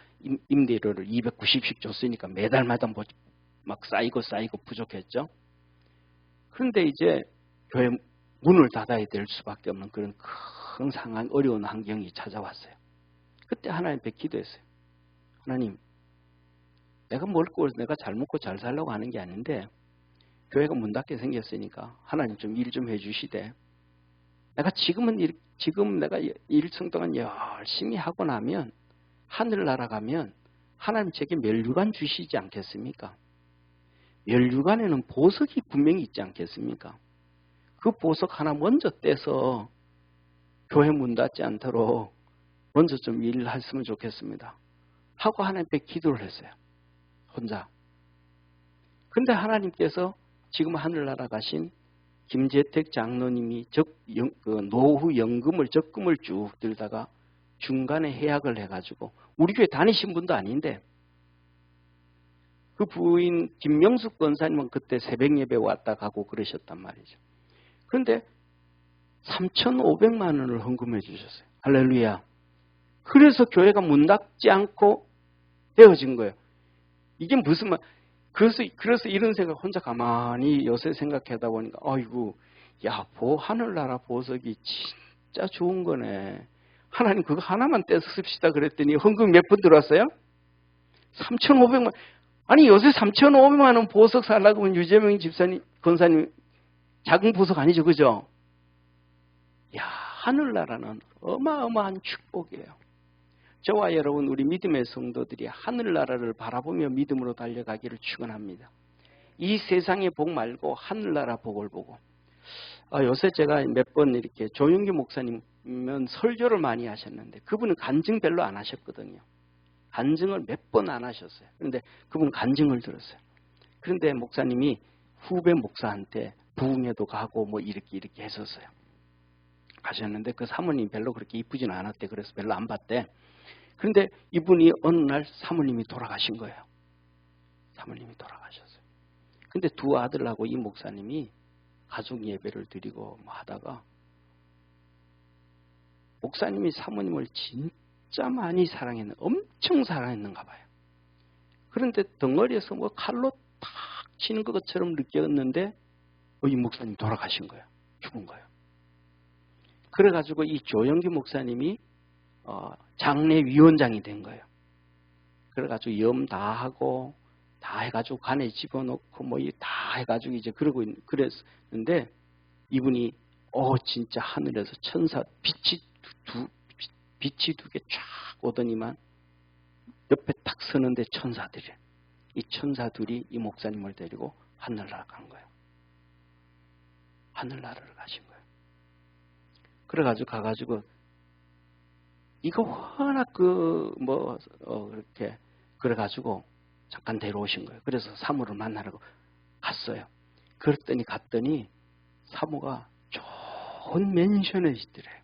임대료를 290씩 줬으니까 매달마다 막 쌓이고 부족했죠. 그런데 이제 교회 문을 닫아야 될 수밖에 없는 그런 큰 상황, 어려운 환경이 찾아왔어요. 그때 하나님 앞에 기도했어요. 하나님, 내가 먹고 내가 잘 먹고 잘 살려고 하는 게 아닌데 교회가 문 닫게 생겼으니까 하나님 좀 일 좀 해주시되 내가 지금 내가 일생 동안 열심히 하고 나면 하늘나라 가면 하나님 제게 멸류관 주시지 않겠습니까? 멸류관에는 보석이 분명히 있지 않겠습니까? 그 보석 하나 먼저 떼서 교회 문 닫지 않도록 먼저 좀 일을 했으면 좋겠습니다. 하고 하나님께 기도를 했어요. 혼자. 근데 하나님께서 지금 하늘나라 가신 김재택 장로님이 노후 연금을 적금을 쭉 들다가 중간에 해약을 해가지고 우리 교회 다니신 분도 아닌데 그 부인 김명숙 권사님은 그때 새벽 예배 왔다 가고 그러셨단 말이죠. 그런데 3,500만 원을 헌금해 주셨어요. 할렐루야. 그래서 교회가 문 닫지 않고 되어진 거예요. 이게 무슨 말? 그래서 이런 생각 혼자 가만히 요새 생각하다 보니까 아이고 야 하늘나라 보석이 진짜 좋은 거네. 하나님 그거 하나만 떼서 씁시다 그랬더니 헌금 몇 번 들어왔어요? 3,500만. 아니 요새 3,500만 원 보석 살라고 하면 유재명 집사님, 권사님 작은 보석 아니죠, 그죠? 야, 하늘나라는 어마어마한 축복이에요. 저와 여러분 우리 믿음의 성도들이 하늘나라를 바라보며 믿음으로 달려가기를 축원합니다. 이 세상의 복 말고 하늘나라 복을 보고. 요새 제가 몇 번 이렇게 조영규 목사님은 설교를 많이 하셨는데 그분은 간증 별로 안 하셨거든요. 간증을 몇 번 안 하셨어요. 그런데 그분 간증을 들었어요. 그런데 목사님이 후배 목사한테 부흥회도 가고 뭐 이렇게 했었어요. 가셨는데 그 사모님 별로 그렇게 이쁘지는 않았대. 그래서 별로 안 봤대. 그런데 이분이 어느 날 사모님이 돌아가신 거예요. 사모님이 돌아가셨어요. 근데 두 아들하고 이 목사님이 가족 예배를 드리고 뭐 하다가 목사님이 사모님을 진짜 많이 사랑했는, 엄청 사랑했는가 봐요. 그런데 덩어리에서 뭐 칼로 탁 치는 것처럼 느꼈는데 이 목사님 돌아가신 거예요. 죽은 거예요. 그래가지고 이 조영기 목사님이 장례위원장이 된 거예요. 그래가지고 염 다 하고 다 해가지고 간에 집어넣고 뭐 다 해가지고 이제 그랬는데 이분이 진짜 하늘에서 천사 빛이 두 개 쫙 오더니만 옆에 딱 서는데 천사들이, 이 천사들이 이 목사님을 데리고 하늘나라 간 거예요. 하늘나라를 가신 거예요. 그래가지고 가가지고 이거 워낙 그렇게 그래가지고 잠깐 데려오신 거예요. 그래서 사모를 만나려고 갔어요. 갔더니 사모가 좋은 맨션에 있더래요.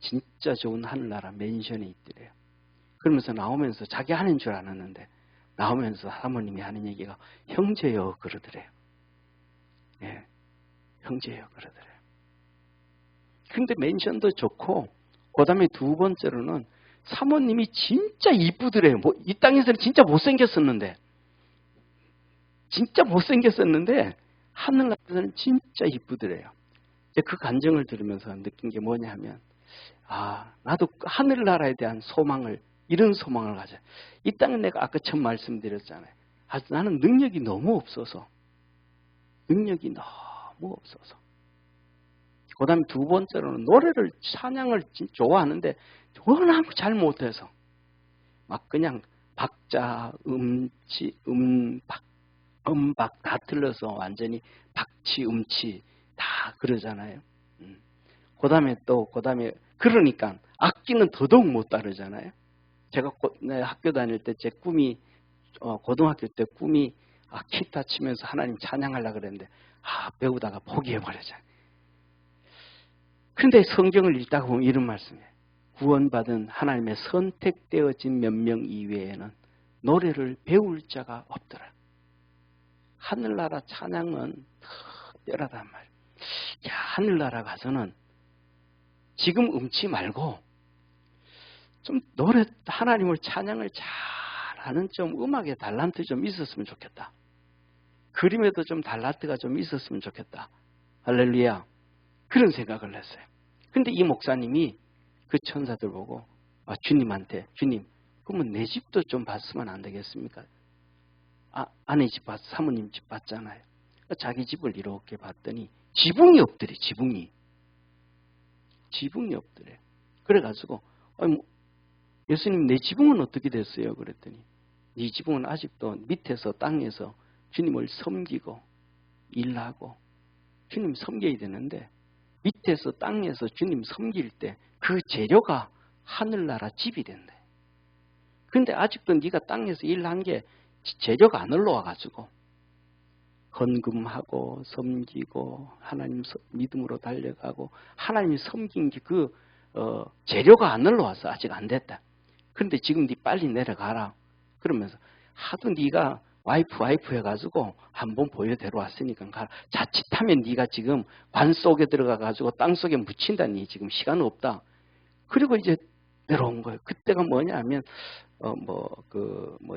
진짜 좋은 하늘나라 맨션에 있더래요. 그러면서 나오면서 자기 하는 줄 알았는데 나오면서 사모님이 하는 얘기가 형제요 그러더래요. 예, 형제요 그러더래요. 근데 맨션도 좋고 그 다음에 두 번째로는 사모님이 진짜 이쁘더래요. 이 땅에서는 진짜 못생겼었는데 하늘나라에서는 진짜 이쁘더래요. 그 간증을 들으면서 느낀 게 뭐냐 하면 나도 하늘나라에 대한 이런 소망을 가져요. 이 땅은 내가 아까 처음 말씀드렸잖아요. 나는 능력이 너무 없어서 그 다음에 두 번째로는 노래를, 찬양을 좋아하는데 워낙 잘 못해서 막 그냥 박자, 음박 다 틀려서 완전히 박치, 음치 다 그러잖아요. 그 다음에 그러니까 악기는 더더욱 못 따르잖아요. 제가 학교 다닐 때 제 꿈이 고등학교 때 꿈이 기타 치면서 하나님 찬양하려고 그랬는데 배우다가 포기해버렸잖아요. 그런데 성경을 읽다가 보면 이런 말씀이에요. 구원받은 하나님의 선택되어진 몇 명 이외에는 노래를 배울 자가 없더라. 하늘나라 찬양은 특별하단 말이에요. 하늘나라 가서는 지금 음치 말고 좀 노래, 하나님을 찬양을 잘하는 좀 음악의 달란트 좀 있었으면 좋겠다. 그림에도 좀 달란트가 좀 있었으면 좋겠다. 할렐루야. 그런 생각을 했어요. 근데 이 목사님이 그 천사들 보고 주님한테, 주님, 그러면 내 집도 좀 봤으면 안 되겠습니까? 아내 집 봤, 사모님 집 봤잖아요. 자기 집을 이렇게 봤더니 지붕이 없더래. 지붕이 없더래. 그래가지고 예수님 내 지붕은 어떻게 됐어요? 그랬더니 네 지붕은 아직도 밑에서 땅에서 주님을 섬기고 일하고 주님 섬겨야 되는데 밑에서 땅에서 주님 섬길 때 그 재료가 하늘나라 집이 된대. 근데 아직도 네가 땅에서 일한 게 재료가 안 올라와가지고 헌금하고 섬기고 하나님 믿음으로 달려가고 하나님 섬긴 게 재료가 안 올라와서 아직 안 됐다. 그런데 지금 네 빨리 내려가라. 그러면서 하도 네가 와이프 해가지고 한번 보여드려 왔으니까 가라. 자칫하면 네가 지금 관 속에 들어가가지고 땅 속에 묻힌다니 지금 시간 없다. 그리고 이제 내려온 거예요. 그때가 뭐냐 하면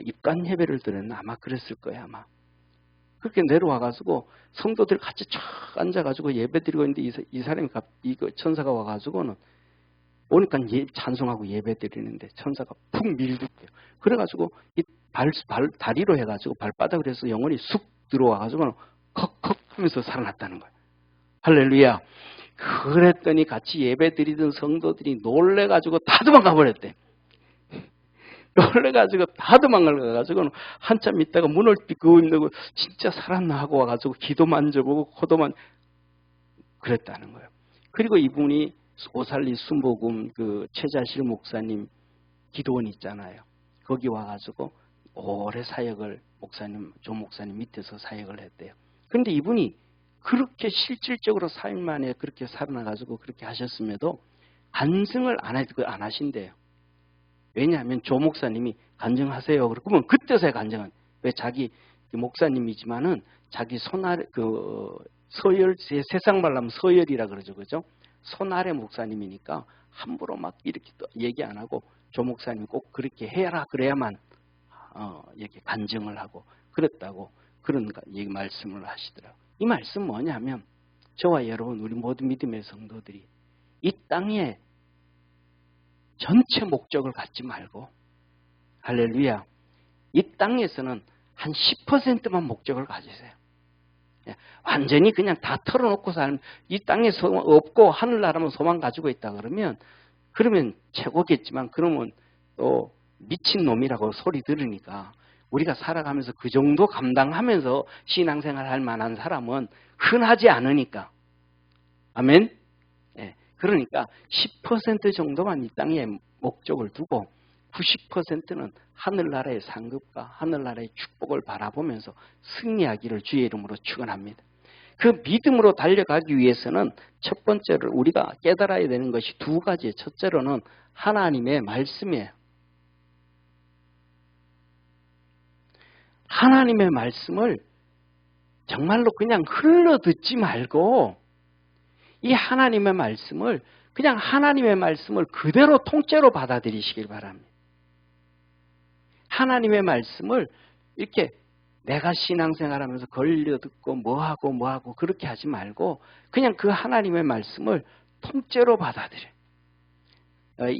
입관 예배를 드렸나 아마 그랬을 거예요. 아마 그렇게 내려와가지고 성도들 같이 쫙 앉아가지고 예배 드리고 있는데 이 사람이 천사가 와가지고는 오니까 찬송하고 예배 드리는데 천사가 푹 밀듯해요. 그래가지고 다리로 해가지고 발바닥으로 해서 영혼이 쑥 들어와가지고 컥컥 하면서 살아났다는 거예요. 할렐루야. 그랬더니 같이 예배 드리던 성도들이 놀래가지고 다 도망가 버렸대. 놀래가지고 다 도망가가지고 한참 있다가 문을 삐끗 진짜 살았나 하고 와가지고 기도 만져보고 코도만 그랬다는 거예요. 그리고 이분이 오살리 순복음 그 최자실 목사님 기도원 있잖아요. 거기 와가지고 오래 사역을 조 목사님 밑에서 사역을 했대요. 그런데 이분이 그렇게 실질적으로 4일 만에 그렇게 살아나가지고 그렇게 하셨음에도 간증을 안 하신대요. 왜냐하면 조 목사님이 간증하세요. 그러면 그때서야 간증한. 왜 자기 목사님이지만은 자기 손아래 서열 세상 말로 하면 서열이라 그러죠, 그죠? 손아래 목사님이니까 함부로 막 이렇게 또 얘기 안 하고 조 목사님 꼭 그렇게 해라 그래야만 이렇게 간증을 하고 그랬다고 그런 얘기 말씀을 하시더라고요. 이 말씀 뭐냐면 저와 여러분 우리 모든 믿음의 성도들이 이 땅에 전체 목적을 갖지 말고 할렐루야 이 땅에서는 한 10%만 목적을 가지세요. 완전히 그냥 다 털어놓고 살면 이 땅에 소망 없고 하늘나라만 소망 가지고 있다 그러면 최고겠지만 그러면 또 미친놈이라고 소리 들으니까 우리가 살아가면서 그 정도 감당하면서 신앙생활 할 만한 사람은 흔하지 않으니까. 아멘? 예, 그러니까 10% 정도만 이 땅에 목적을 두고 90%는 하늘나라의 상급과 하늘나라의 축복을 바라보면서 승리하기를 주의 이름으로 축원합니다. 그 믿음으로 달려가기 위해서는 첫 번째로 우리가 깨달아야 되는 것이 두 가지예요. 첫째로는 하나님의 말씀이에요. 하나님의 말씀을 정말로 그냥 흘러 듣지 말고 이 하나님의 말씀을 그냥 하나님의 말씀을 그대로 통째로 받아들이시길 바랍니다. 하나님의 말씀을 이렇게 내가 신앙생활하면서 걸려 듣고 뭐하고 그렇게 하지 말고 그냥 그 하나님의 말씀을 통째로 받아들여요.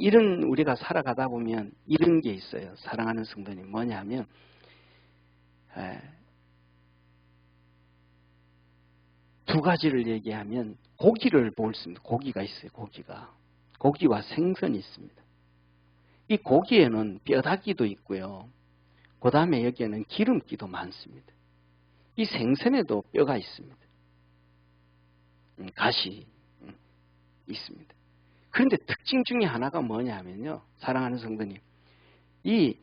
이런 우리가 살아가다 보면 이런 게 있어요. 사랑하는 성도님 뭐냐면 두 가지를 얘기하면 고기를 먹습니다. 고기가 있어요. 고기와 생선이 있습니다. 이 고기에는 뼈다귀도 있고요. 그 다음에 여기에는 기름기도 많습니다. 이 생선에도 뼈가 있습니다. 가시 있습니다. 그런데 특징 중에 하나가 뭐냐면요. 사랑하는 성도님. 이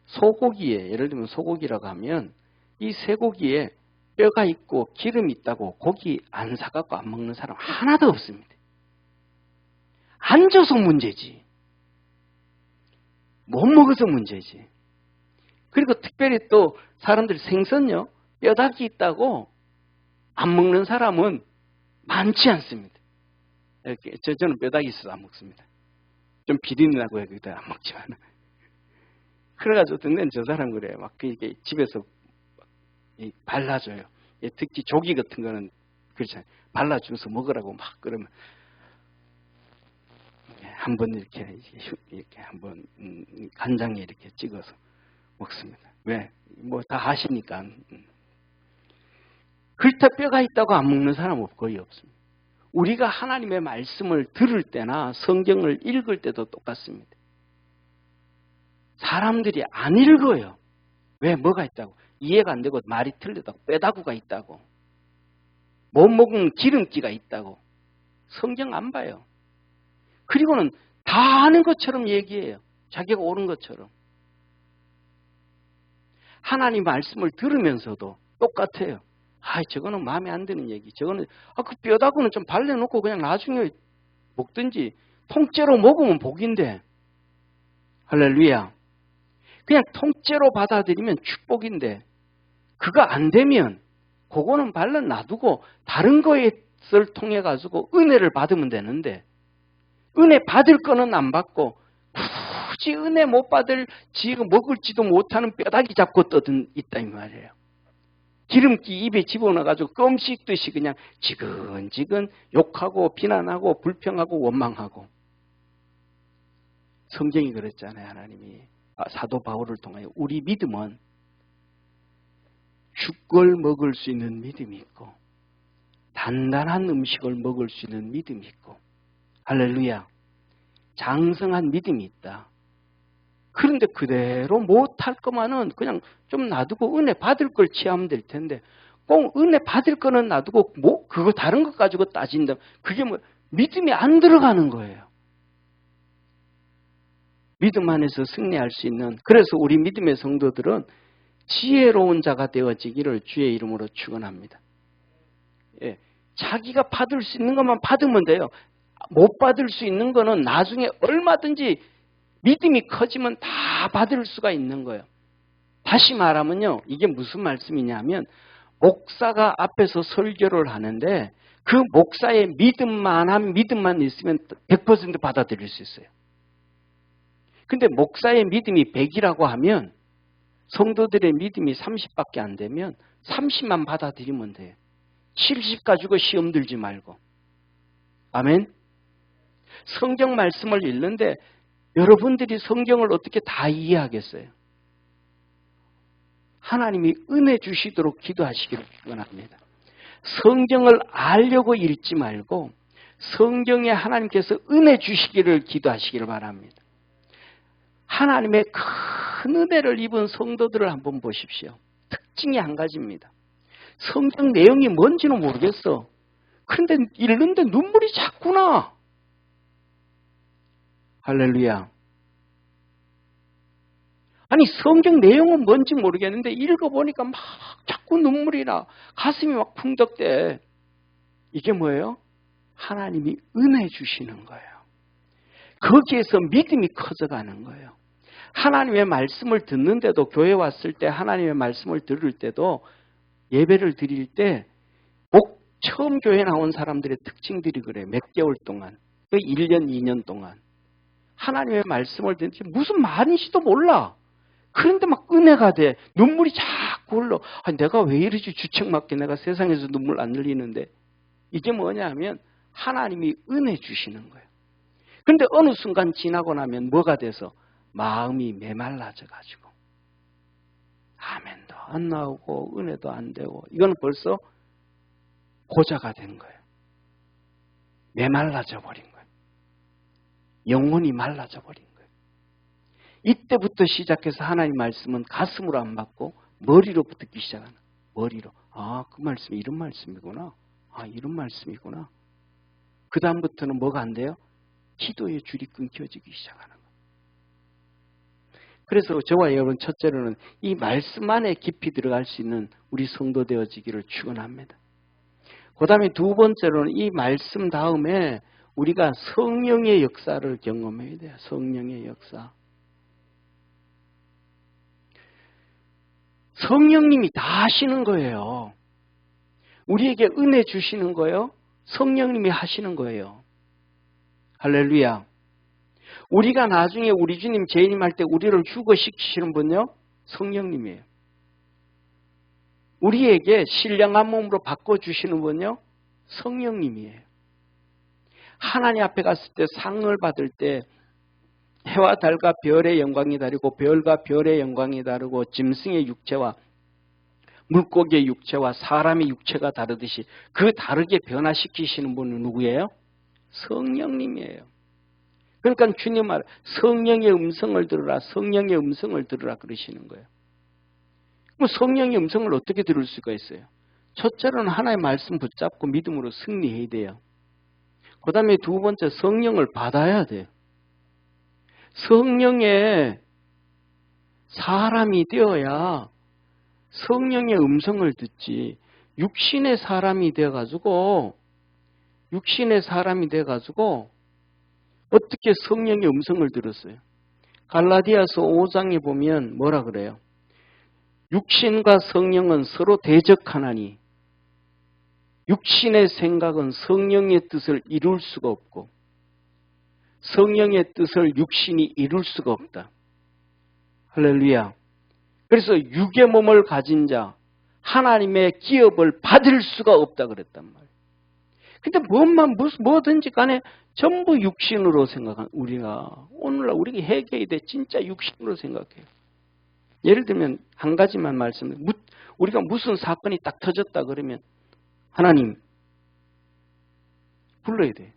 소고기에 예를 들면 소고기라고 하면 이 쇠고기에 뼈가 있고 기름이 있다고 고기 안 사갖고 안 먹는 사람 하나도 없습니다. 안 줘서 문제지. 못 먹어서 문제지. 그리고 특별히 또 사람들 생선요. 뼈다귀 있다고 안 먹는 사람은 많지 않습니다. 이렇게 저는 뼈다귀 있어서 안 먹습니다. 좀 비린내나고 해도 안 먹지만. 그래가지고 어떤 데는 저 사람 그래요. 막 이렇게 집에서 발라줘요. 특히 조기 같은 거는 그렇잖아요. 발라주면서 먹으라고 막 그러면 한번 이렇게 한번 간장에 이렇게 찍어서 먹습니다. 왜? 뭐 다 하시니까. 그렇다 뼈가 있다고 안 먹는 사람은 거의 없습니다. 우리가 하나님의 말씀을 들을 때나 성경을 읽을 때도 똑같습니다. 사람들이 안 읽어요. 왜? 뭐가 있다고? 이해가 안 되고 말이 틀리다고 뼈다구가 있다고 못 먹은 기름기가 있다고 성경 안 봐요. 그리고는 다 아는 것처럼 얘기해요. 자기가 옳은 것처럼. 하나님 말씀을 들으면서도 똑같아요. 저거는 마음에 안 드는 얘기. 저거는 그 뼈다구는 좀 발라놓고 그냥 나중에 먹든지 통째로 먹으면 복인데. 할렐루야. 그냥 통째로 받아들이면 축복인데 그거 안 되면 그거는 발라 놔두고 다른 것을 통해 가지고 은혜를 받으면 되는데 은혜 받을 거는 안 받고 굳이 은혜 못 받을 지금 먹을지도 못하는 뼈다귀 잡고 떠든 있다 이 말이에요. 기름기 입에 집어넣어가지고 껌 씹듯이 그냥 지근지근 욕하고 비난하고 불평하고 원망하고 성경이 그랬잖아요. 하나님이 사도 바울을 통하여 우리 믿음은 죽걸 먹을 수 있는 믿음이 있고 단단한 음식을 먹을 수 있는 믿음이 있고 할렐루야 장성한 믿음이 있다. 그런데 그대로 못할 거만은 그냥 좀 놔두고 은혜 받을 걸 취하면 될 텐데 꼭 은혜 받을 거는 놔두고 뭐 그거 다른 것 가지고 따진다. 그게 뭐 믿음이 안 들어가는 거예요. 믿음 안에서 승리할 수 있는 그래서 우리 믿음의 성도들은 지혜로운 자가 되어지기를 주의 이름으로 축원합니다. 예, 자기가 받을 수 있는 것만 받으면 돼요. 못 받을 수 있는 거는 나중에 얼마든지 믿음이 커지면 다 받을 수가 있는 거예요. 다시 말하면요. 이게 무슨 말씀이냐면 목사가 앞에서 설교를 하는데 그 목사의 믿음만 있으면 100% 받아들일 수 있어요. 근데 목사의 믿음이 100이라고 하면 성도들의 믿음이 30밖에 안 되면 30만 받아들이면 돼요. 70 가지고 시험 들지 말고. 아멘. 성경 말씀을 읽는데 여러분들이 성경을 어떻게 다 이해하겠어요? 하나님이 은혜 주시도록 기도하시기를 원합니다. 성경을 알려고 읽지 말고 성경에 하나님께서 은혜 주시기를 기도하시기를 바랍니다. 하나님의 큰 은혜를 입은 성도들을 한번 보십시오. 특징이 한 가지입니다. 성경 내용이 뭔지는 모르겠어. 그런데 읽는데 눈물이 자꾸 나. 할렐루야. 아니 성경 내용은 뭔지 모르겠는데 읽어보니까 막 자꾸 눈물이 나. 가슴이 막 풍덕대. 이게 뭐예요? 하나님이 은혜 주시는 거예요. 거기에서 믿음이 커져가는 거예요. 하나님의 말씀을 듣는데도 교회 왔을 때 하나님의 말씀을 들을 때도 예배를 드릴 때 처음 교회 나온 사람들의 특징들이 그래요. 몇 개월 동안. 1년, 2년 동안. 하나님의 말씀을 듣는지 무슨 말인지도 몰라. 그런데 막 은혜가 돼. 눈물이 자꾸 흘러. 아니, 내가 왜 이러지 주책맞게 내가 세상에서 눈물 안 흘리는데. 이게 뭐냐 하면 하나님이 은혜 주시는 거예요. 그런데 어느 순간 지나고 나면 뭐가 돼서 마음이 메말라져 가지고 아멘도 안 나오고 은혜도 안 되고 이건 벌써 고자가 된 거예요. 메말라져 버린 거예요. 영혼이 말라져 버린 거예요. 이때부터 시작해서 하나님 말씀은 가슴으로 안 받고 머리로 붙기 시작하는 거예요. 머리로. 아, 그 말씀이 이런 말씀이구나. 아, 이런 말씀이구나. 그 다음부터는 뭐가 안 돼요? 기도의 줄이 끊겨지기 시작하는 거예요. 그래서 저와 여러분 첫째로는 이 말씀 안에 깊이 들어갈 수 있는 우리 성도 되어지기를 축원합니다. 그 다음에 두 번째로는 이 말씀 다음에 우리가 성령의 역사를 경험해야 돼요. 성령의 역사. 성령님이 다 하시는 거예요. 우리에게 은혜 주시는 거예요. 성령님이 하시는 거예요. 할렐루야. 우리가 나중에 우리 주님 재림할 때 우리를 휴거시키시는 분요? 성령님이에요. 우리에게 신령한 몸으로 바꿔주시는 분요? 성령님이에요. 하나님 앞에 갔을 때 상을 받을 때 해와 달과 별의 영광이 다르고 별과 별의 영광이 다르고 짐승의 육체와 물고기의 육체와 사람의 육체가 다르듯이 그 다르게 변화시키시는 분은 누구예요? 성령님이에요. 그러니까 주님 말 성령의 음성을 들으라, 성령의 음성을 들으라 그러시는 거예요. 그럼 성령의 음성을 어떻게 들을 수가 있어요? 첫째로는 하나님의 말씀 붙잡고 믿음으로 승리해야 돼요. 그 다음에 두 번째 성령을 받아야 돼요. 성령의 사람이 되어야 성령의 음성을 듣지 육신의 사람이 되어가지고 어떻게 성령의 음성을 들었어요? 갈라디아서 5장에 보면 뭐라 그래요? 육신과 성령은 서로 대적하나니 육신의 생각은 성령의 뜻을 이룰 수가 없고 성령의 뜻을 육신이 이룰 수가 없다. 할렐루야. 그래서 육의 몸을 가진 자 하나님의 기업을 받을 수가 없다 그랬단 말이에요. 근데 뭐든지 간에 전부 육신으로 생각한 우리가 오늘날 우리가 해결이 돼 진짜 육신으로 생각해요. 예를 들면 한 가지만 말씀드려. 우리가 무슨 사건이 딱 터졌다 그러면 하나님 불러야 돼.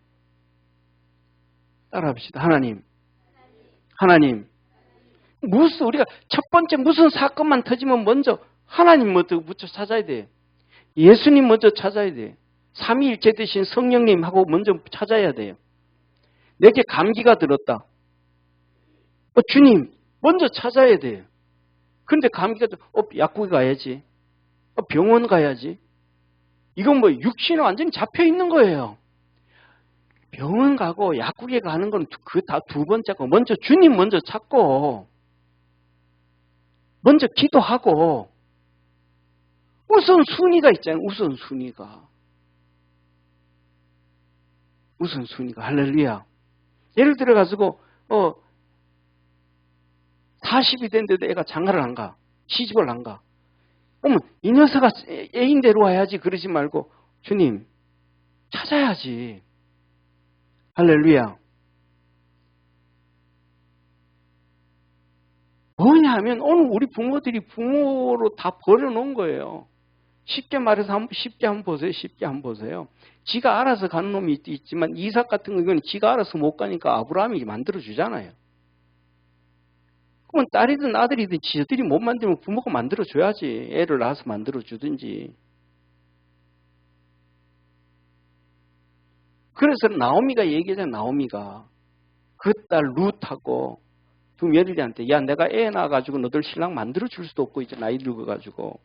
따라합시다. 하나님. 우리가 첫 번째 무슨 사건만 터지면 먼저 하나님 먼저 찾아야 돼. 예수님 먼저 찾아야 돼. 삼위일체 되신 성령님하고 먼저 찾아야 돼요. 내게 감기가 들었다. 주님 먼저 찾아야 돼요. 근데 감기가 약국에 가야지. 병원 가야지. 이건 육신은 완전히 잡혀 있는 거예요. 병원 가고 약국에 가는 건 그 다 두 번째고 먼저 주님 먼저 찾고 먼저 기도하고 우선순위가 있잖아요. 우선순위가 할렐루야. 예를 들어 가지고 40이 됐는데도 애가 장가를 안 가. 시집을 안 가. 이 녀석아 애인 데려와야지 그러지 말고 주님 찾아야지. 할렐루야. 뭐냐 하면 오늘 우리 부모들이 부모로 다 버려놓은 거예요. 쉽게 말해서 쉽게 한번 보세요. 지가 알아서 가는 놈이 있지만 이삭 같은 경우는 지가 알아서 못 가니까 아브라함이 만들어주잖아요. 그러면 딸이든 아들이든 지들이 못 만들면 부모가 만들어줘야지. 애를 낳아서 만들어주든지. 그래서 나오미가 얘기하잖아요. 나오미가 그 딸 룻하고 두 며느리한테 야 내가 애 낳아가지고 너들 신랑 만들어줄 수도 없고 이제 나이 늙어가지고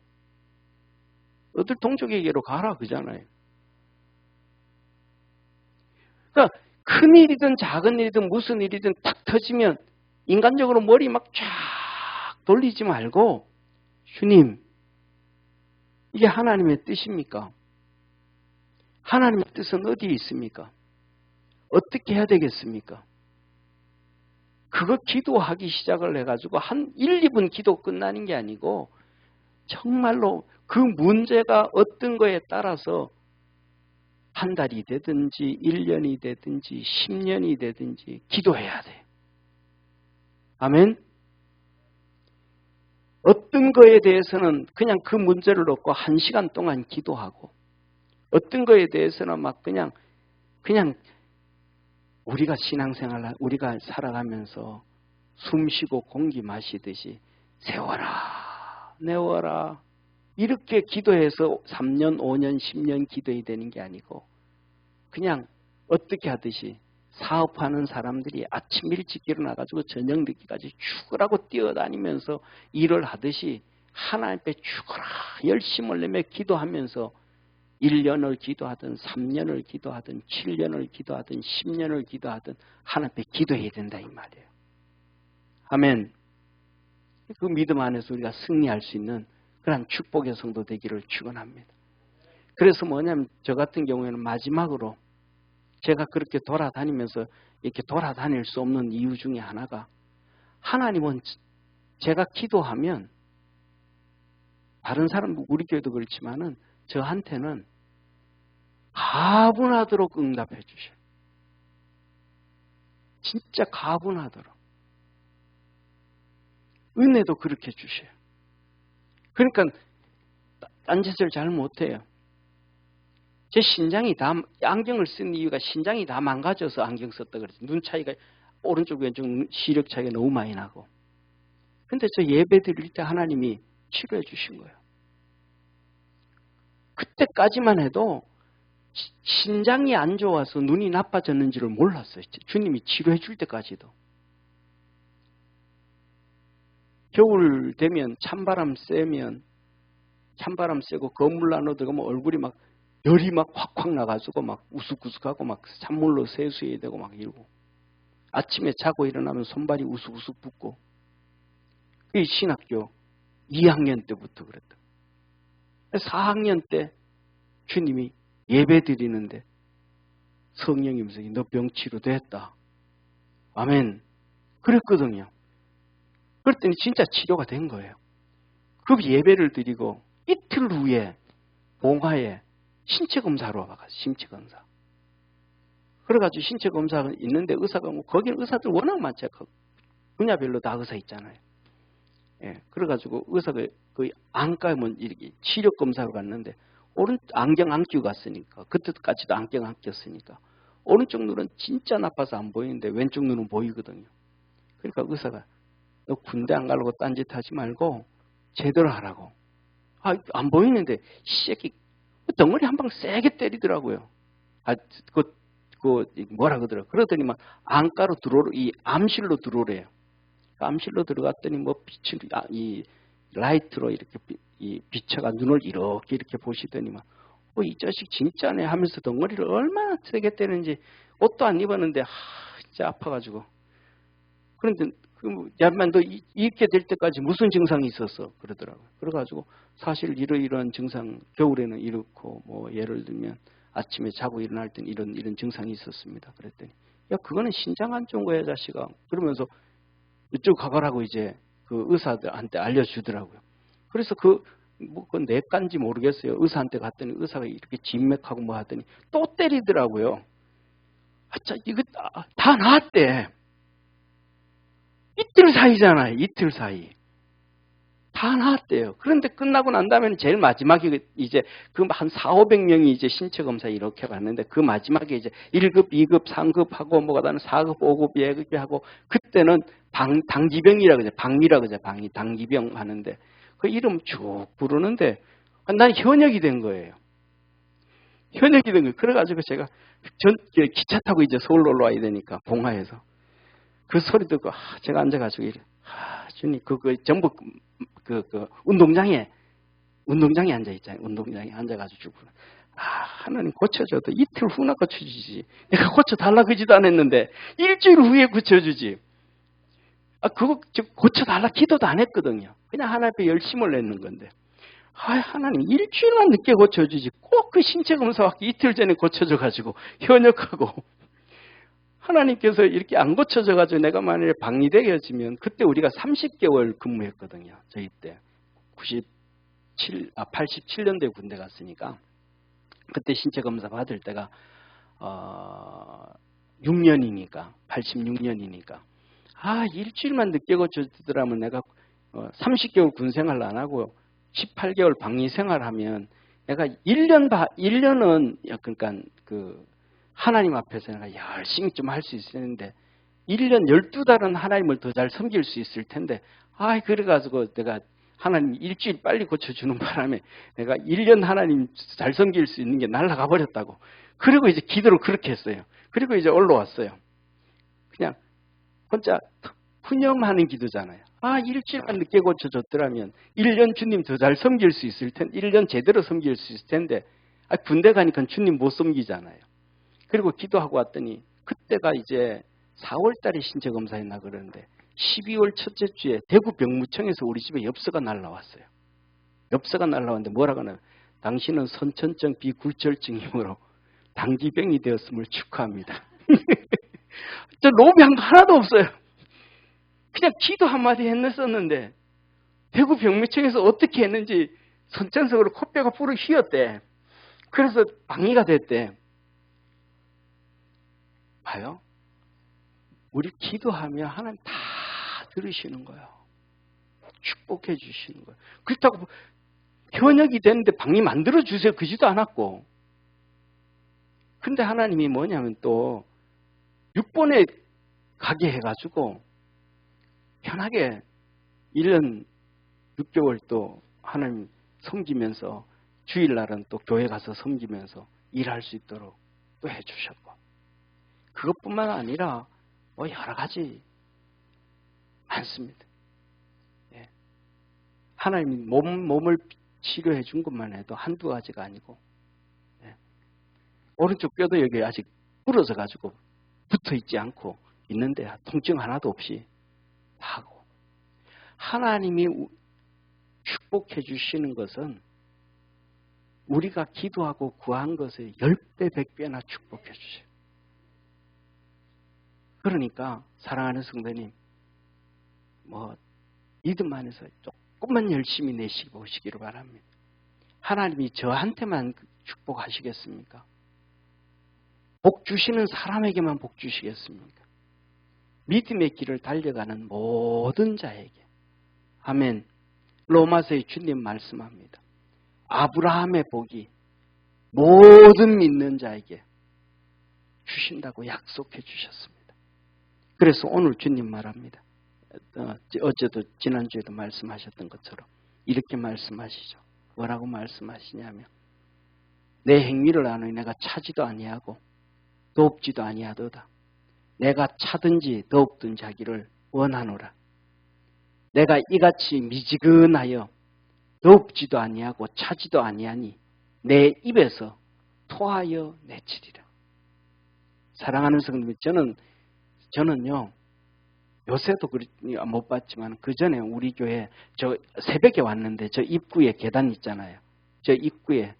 너들 동족에게로 가라 그잖아요. 그러니까 큰 일이든 작은 일이든 무슨 일이든 탁 터지면 인간적으로 머리 막 쫙 돌리지 말고 주님 이게 하나님의 뜻입니까? 하나님의 뜻은 어디에 있습니까? 어떻게 해야 되겠습니까? 그거 기도하기 시작을 해가지고 한 1, 2분 기도 끝나는 게 아니고 정말로 그 문제가 어떤 거에 따라서 한 달이 되든지 1년이 되든지 10년이 되든지 기도해야 돼. 아멘? 어떤 거에 대해서는 그냥 그 문제를 놓고 1시간 동안 기도하고 어떤 거에 대해서는 막 그냥 우리가 신앙생활 우리가 살아가면서 숨 쉬고 공기 마시듯이 세워라 내워라 이렇게 기도해서 3년 5년 10년 기도해야 되는 게 아니고 그냥 어떻게 하듯이 사업하는 사람들이 아침 일찍 일어나가지고 저녁 늦게까지 죽으라고 뛰어다니면서 일을 하듯이 하나님 앞에 죽어라 열심을 내며 기도하면서 1년을 기도하든 3년을 기도하든 7년을 기도하든 10년을 기도하든 하나님 앞에 기도해야 된다 이 말이에요. 아멘. 그 믿음 안에서 우리가 승리할 수 있는 그런 축복의 성도 되기를 축원합니다. 그래서 뭐냐면 저 같은 경우에는 마지막으로 제가 그렇게 돌아다니면서 이렇게 돌아다닐 수 없는 이유 중에 하나가 하나님은 제가 기도하면 다른 사람 우리 교회도 그렇지만은 저한테는 가분하도록 응답해 주셔요. 진짜 가분하도록. 은혜도 그렇게 주셔요. 그러니까 딴짓을 잘 못해요. 제 신장이 다 안경을 쓴 이유가 신장이 다 망가져서 안경 썼다 그랬어요. 눈 차이가 오른쪽 왼쪽 시력 차이가 너무 많이 나고. 근데 저 예배 드릴 때 하나님이 치료해 주신 거예요. 그때까지만 해도 신장이 안 좋아서 눈이 나빠졌는지를 몰랐어요. 주님이 치료해 줄 때까지도. 겨울 되면 찬바람 쐬고 건물 안으로 들어가면 얼굴이 막 열이 막 확확 나가지고 막 우스우스하고 막 찬물로 세수해야 되고 막 이러고 아침에 자고 일어나면 손발이 우스우스 붓고 그게 신학교 2학년 때부터 그랬다. 4학년 때 주님이 예배 드리는데 성령님 너 병 치료됐다. 아멘. 그랬거든요. 그랬더니 진짜 치료가 된 거예요. 그 예배를 드리고 이틀 후에 봉화에 신체 검사로 와가지고 신체 검사. 그래가지고 신체 검사가 있는데 의사가 뭐 거기는 의사들 워낙 많죠. 분야별로 다 의사 있잖아요. 예, 그래가지고 의사가 거의 안과에 뭐 이렇게 치료 검사로 갔는데 안경 안 끼고 갔으니까 그때까지도 안경 안 꼈으니까 오른쪽 눈은 진짜 나빠서 안 보이는데 왼쪽 눈은 보이거든요. 그러니까 의사가 너 군대 안 가려고 딴짓하지 말고 제대로 하라고. 안 보이는데 이 새끼 덩어리 한 방 세게 때리더라고요. 뭐라 그러더라고요. 그러더니 막 안과로 이 암실로 들어오래요. 암실로 들어갔더니 뭐 이 라이트로 이렇게 비춰가 눈을 이렇게 보시더니만 이 자식 진짜네 하면서 덩어리를 얼마나 세게 때리는지 옷도 안 입었는데 진짜 아파가지고 그런데 야만 너 이렇게 될 때까지 무슨 증상이 있었어 그러더라고요. 그래가지고 사실 이러이러한 증상 겨울에는 이렇고 뭐 예를 들면 아침에 자고 일어날 땐 이런 증상이 있었습니다. 그랬더니 야 그거는 신장 안 좋은 거야 자식아. 그러면서 이쪽 가거라고 이제 그 의사들한테 알려주더라고요. 그래서 그건 내과인지 모르겠어요. 의사한테 갔더니 의사가 이렇게 진맥하고 뭐 하더니 또 때리더라고요. 이거 다 나았대. 이틀 사이잖아요. 이틀 사이. 다 나았대요. 그런데 끝나고 난 다음에는 제일 마지막에 이제 한 4,500명이 이제 신체 검사 이렇게 봤는데 그 마지막에 이제 1급, 2급, 3급 하고 뭐가 다른 4급, 5급, 예급이 하고 그때는 당기병이라 그러죠. 방미라 그러죠. 당기병 하는데 그 이름 쭉 부르는데 난 현역이 된 거예요. 현역이 된 거예요. 그래가지고 제가 기차 타고 이제 서울로 올라와야 되니까 봉화에서 그 소리 듣고 제가 앉아가지고 이래 주님 전부 운동장에 앉아 있잖아요. 운동장에 앉아가지고 죽고 하나님 고쳐줘도 이틀 후나 고쳐주지. 내가 고쳐달라 그지도 않았는데 일주일 후에 고쳐주지. 그거 고쳐달라 기도도 안 했거든요. 그냥 하나님 앞에 열심을 냈는 건데 하나님 일주일만 늦게 고쳐주지 꼭 그 신체 검사 받기 이틀 전에 고쳐줘가지고 현역하고 하나님께서 이렇게 안 고쳐져가지고 내가 만약에 방리되어지면 그때 우리가 30개월 근무했거든요. 저희 때 87년도에 군대 갔으니까 그때 신체 검사 받을 때가 6년이니까 86년이니까 일주일만 늦게 고쳐지더라면 내가 30개월 군 생활 안 하고 18개월 방리 생활하면 내가 1년은 그러니까 하나님 앞에서 내가 열심히 좀 할 수 있었는데 1년 12달은 하나님을 더 잘 섬길 수 있을 텐데 그래가지고 내가 하나님 일주일 빨리 고쳐주는 바람에 내가 1년 하나님 잘 섬길 수 있는 게 날아가 버렸다고. 그리고 이제 기도를 그렇게 했어요. 그리고 이제 올라왔어요. 그냥 혼자 푸념하는 기도잖아요. 일주일만 늦게 고쳐줬더라면 1년 주님 더 잘 섬길 수 있을 텐데 1년 제대로 섬길 수 있을 텐데 군대 가니까 주님 못 섬기잖아요. 그리고 기도하고 왔더니 그때가 이제 4월 달에 신체 검사했나 그러는데 12월 첫째 주에 대구 병무청에서 우리 집에 엽서가 날라왔어요. 엽서가 날라왔는데 뭐라고 하냐면 당신은 선천적 비굴절증이므로 당기병이 되었음을 축하합니다. 저 로비한 거 하나도 없어요. 그냥 기도 한마디 했었는데 대구 병무청에서 어떻게 했는지 선천적으로 코뼈가 부르 휘었대. 그래서 방위가 됐대. 봐요. 우리 기도하면 하나님 다 들으시는 거예요. 축복해 주시는 거예요. 그렇다고 현역이 됐는데 방위 만들어 주세요. 그지도 않았고. 근데 하나님이 뭐냐면 또 6번에 가게 해가지고 편하게 1년 6개월 또 하나님 섬기면서 주일날은 또 교회 가서 섬기면서 일할 수 있도록 또 해주셨고 그것뿐만 아니라 뭐 여러 가지 많습니다. 예. 하나님이 몸을 치료해 준 것만 해도 한두 가지가 아니고 예. 오른쪽 뼈도 여기 아직 부러져 가지고 붙어 있지 않고 있는데 통증 하나도 없이 하고 하나님이 축복해 주시는 것은 우리가 기도하고 구한 것의 10배, 100배나 축복해 주세요. 그러니까 사랑하는 성도님 믿음 안에서 조금만 열심히 내시기를 바랍니다. 하나님이 저한테만 축복하시겠습니까? 복 주시는 사람에게만 복 주시겠습니까? 믿음의 길을 달려가는 모든 자에게. 아멘. 로마서의 주님 말씀합니다. 아브라함의 복이 모든 믿는 자에게 주신다고 약속해 주셨습니다. 그래서 오늘 주님 말합니다. 어제도 지난주에도 말씀하셨던 것처럼 이렇게 말씀하시죠. 뭐라고 말씀하시냐면 내 행위를 아노니 내가 차지도 아니하고 돕지도 아니하도다. 내가 차든지 돕든지 하기를 원하노라. 내가 이같이 미지근하여 돕지도 아니하고 차지도 아니하니 내 입에서 토하여 내치리라. 사랑하는 성도님, 저는요 요새도 못 봤지만 그 전에 우리 교회 저 새벽에 왔는데 저 입구에 계단 있잖아요. 저 입구에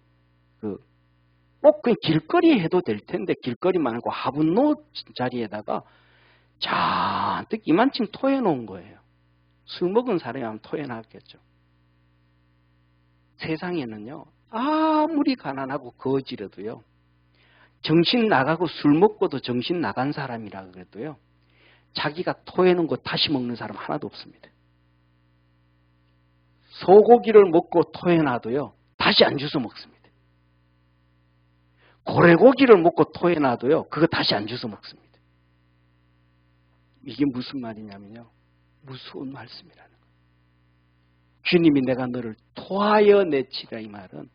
꼭 그냥 길거리 해도 될 텐데 길거리 말고 화분노 자리에다가 잔뜩 이만큼 토해 놓은 거예요. 술 먹은 사람이 하면 토해 놨겠죠. 세상에는요 아무리 가난하고 거지라도요 정신 나가고 술 먹고도 정신 나간 사람이라 그래도요 자기가 토해놓은 거 다시 먹는 사람 하나도 없습니다. 소고기를 먹고 토해놔도요 다시 안 주워 먹습니다. 고래고기를 먹고 토해놔도요 그거 다시 안 주워 먹습니다. 이게 무슨 말이냐면요 무서운 말씀이라는 거예요. 주님이 내가 너를 토하여 내치라 이 말은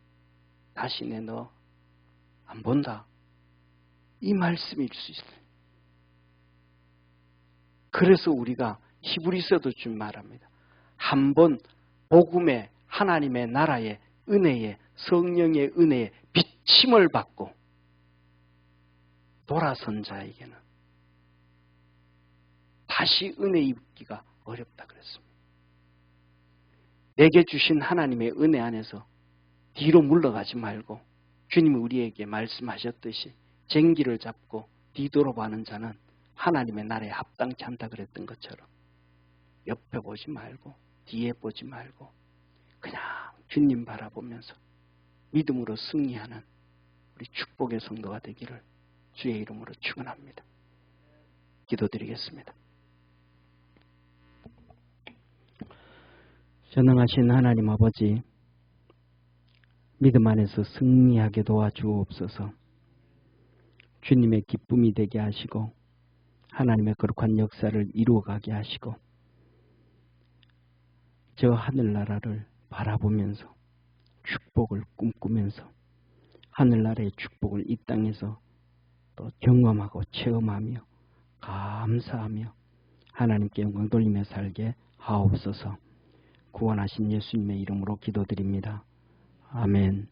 다시 내 너 안 본다 이 말씀일 수 있어요. 그래서 우리가 히브리서도 좀 말합니다. 한번 복음의 하나님의 나라의 은혜의 성령의 은혜의 비침을 받고 돌아선 자에게는 다시 은혜 입기가 어렵다 그랬습니다. 내게 주신 하나님의 은혜 안에서 뒤로 물러가지 말고 주님이 우리에게 말씀하셨듯이 쟁기를 잡고 뒤돌아가는 자는 하나님의 나라에 합당치 않다 그랬던 것처럼 옆에 보지 말고 뒤에 보지 말고 그냥 주님 바라보면서 믿음으로 승리하는 우리 축복의 성도가 되기를 주의 이름으로 축원합니다. 기도드리겠습니다. 전능하신 하나님 아버지, 믿음 안에서 승리하게 도와주옵소서. 주님의 기쁨이 되게 하시고 하나님의 거룩한 역사를 이루어가게 하시고 저 하늘나라를 바라보면서 축복을 꿈꾸면서 하늘나라의 축복을 이 땅에서 또 경험하고 체험하며 감사하며 하나님께 영광 돌리며 살게 하옵소서. 구원하신 예수님의 이름으로 기도드립니다. 아멘.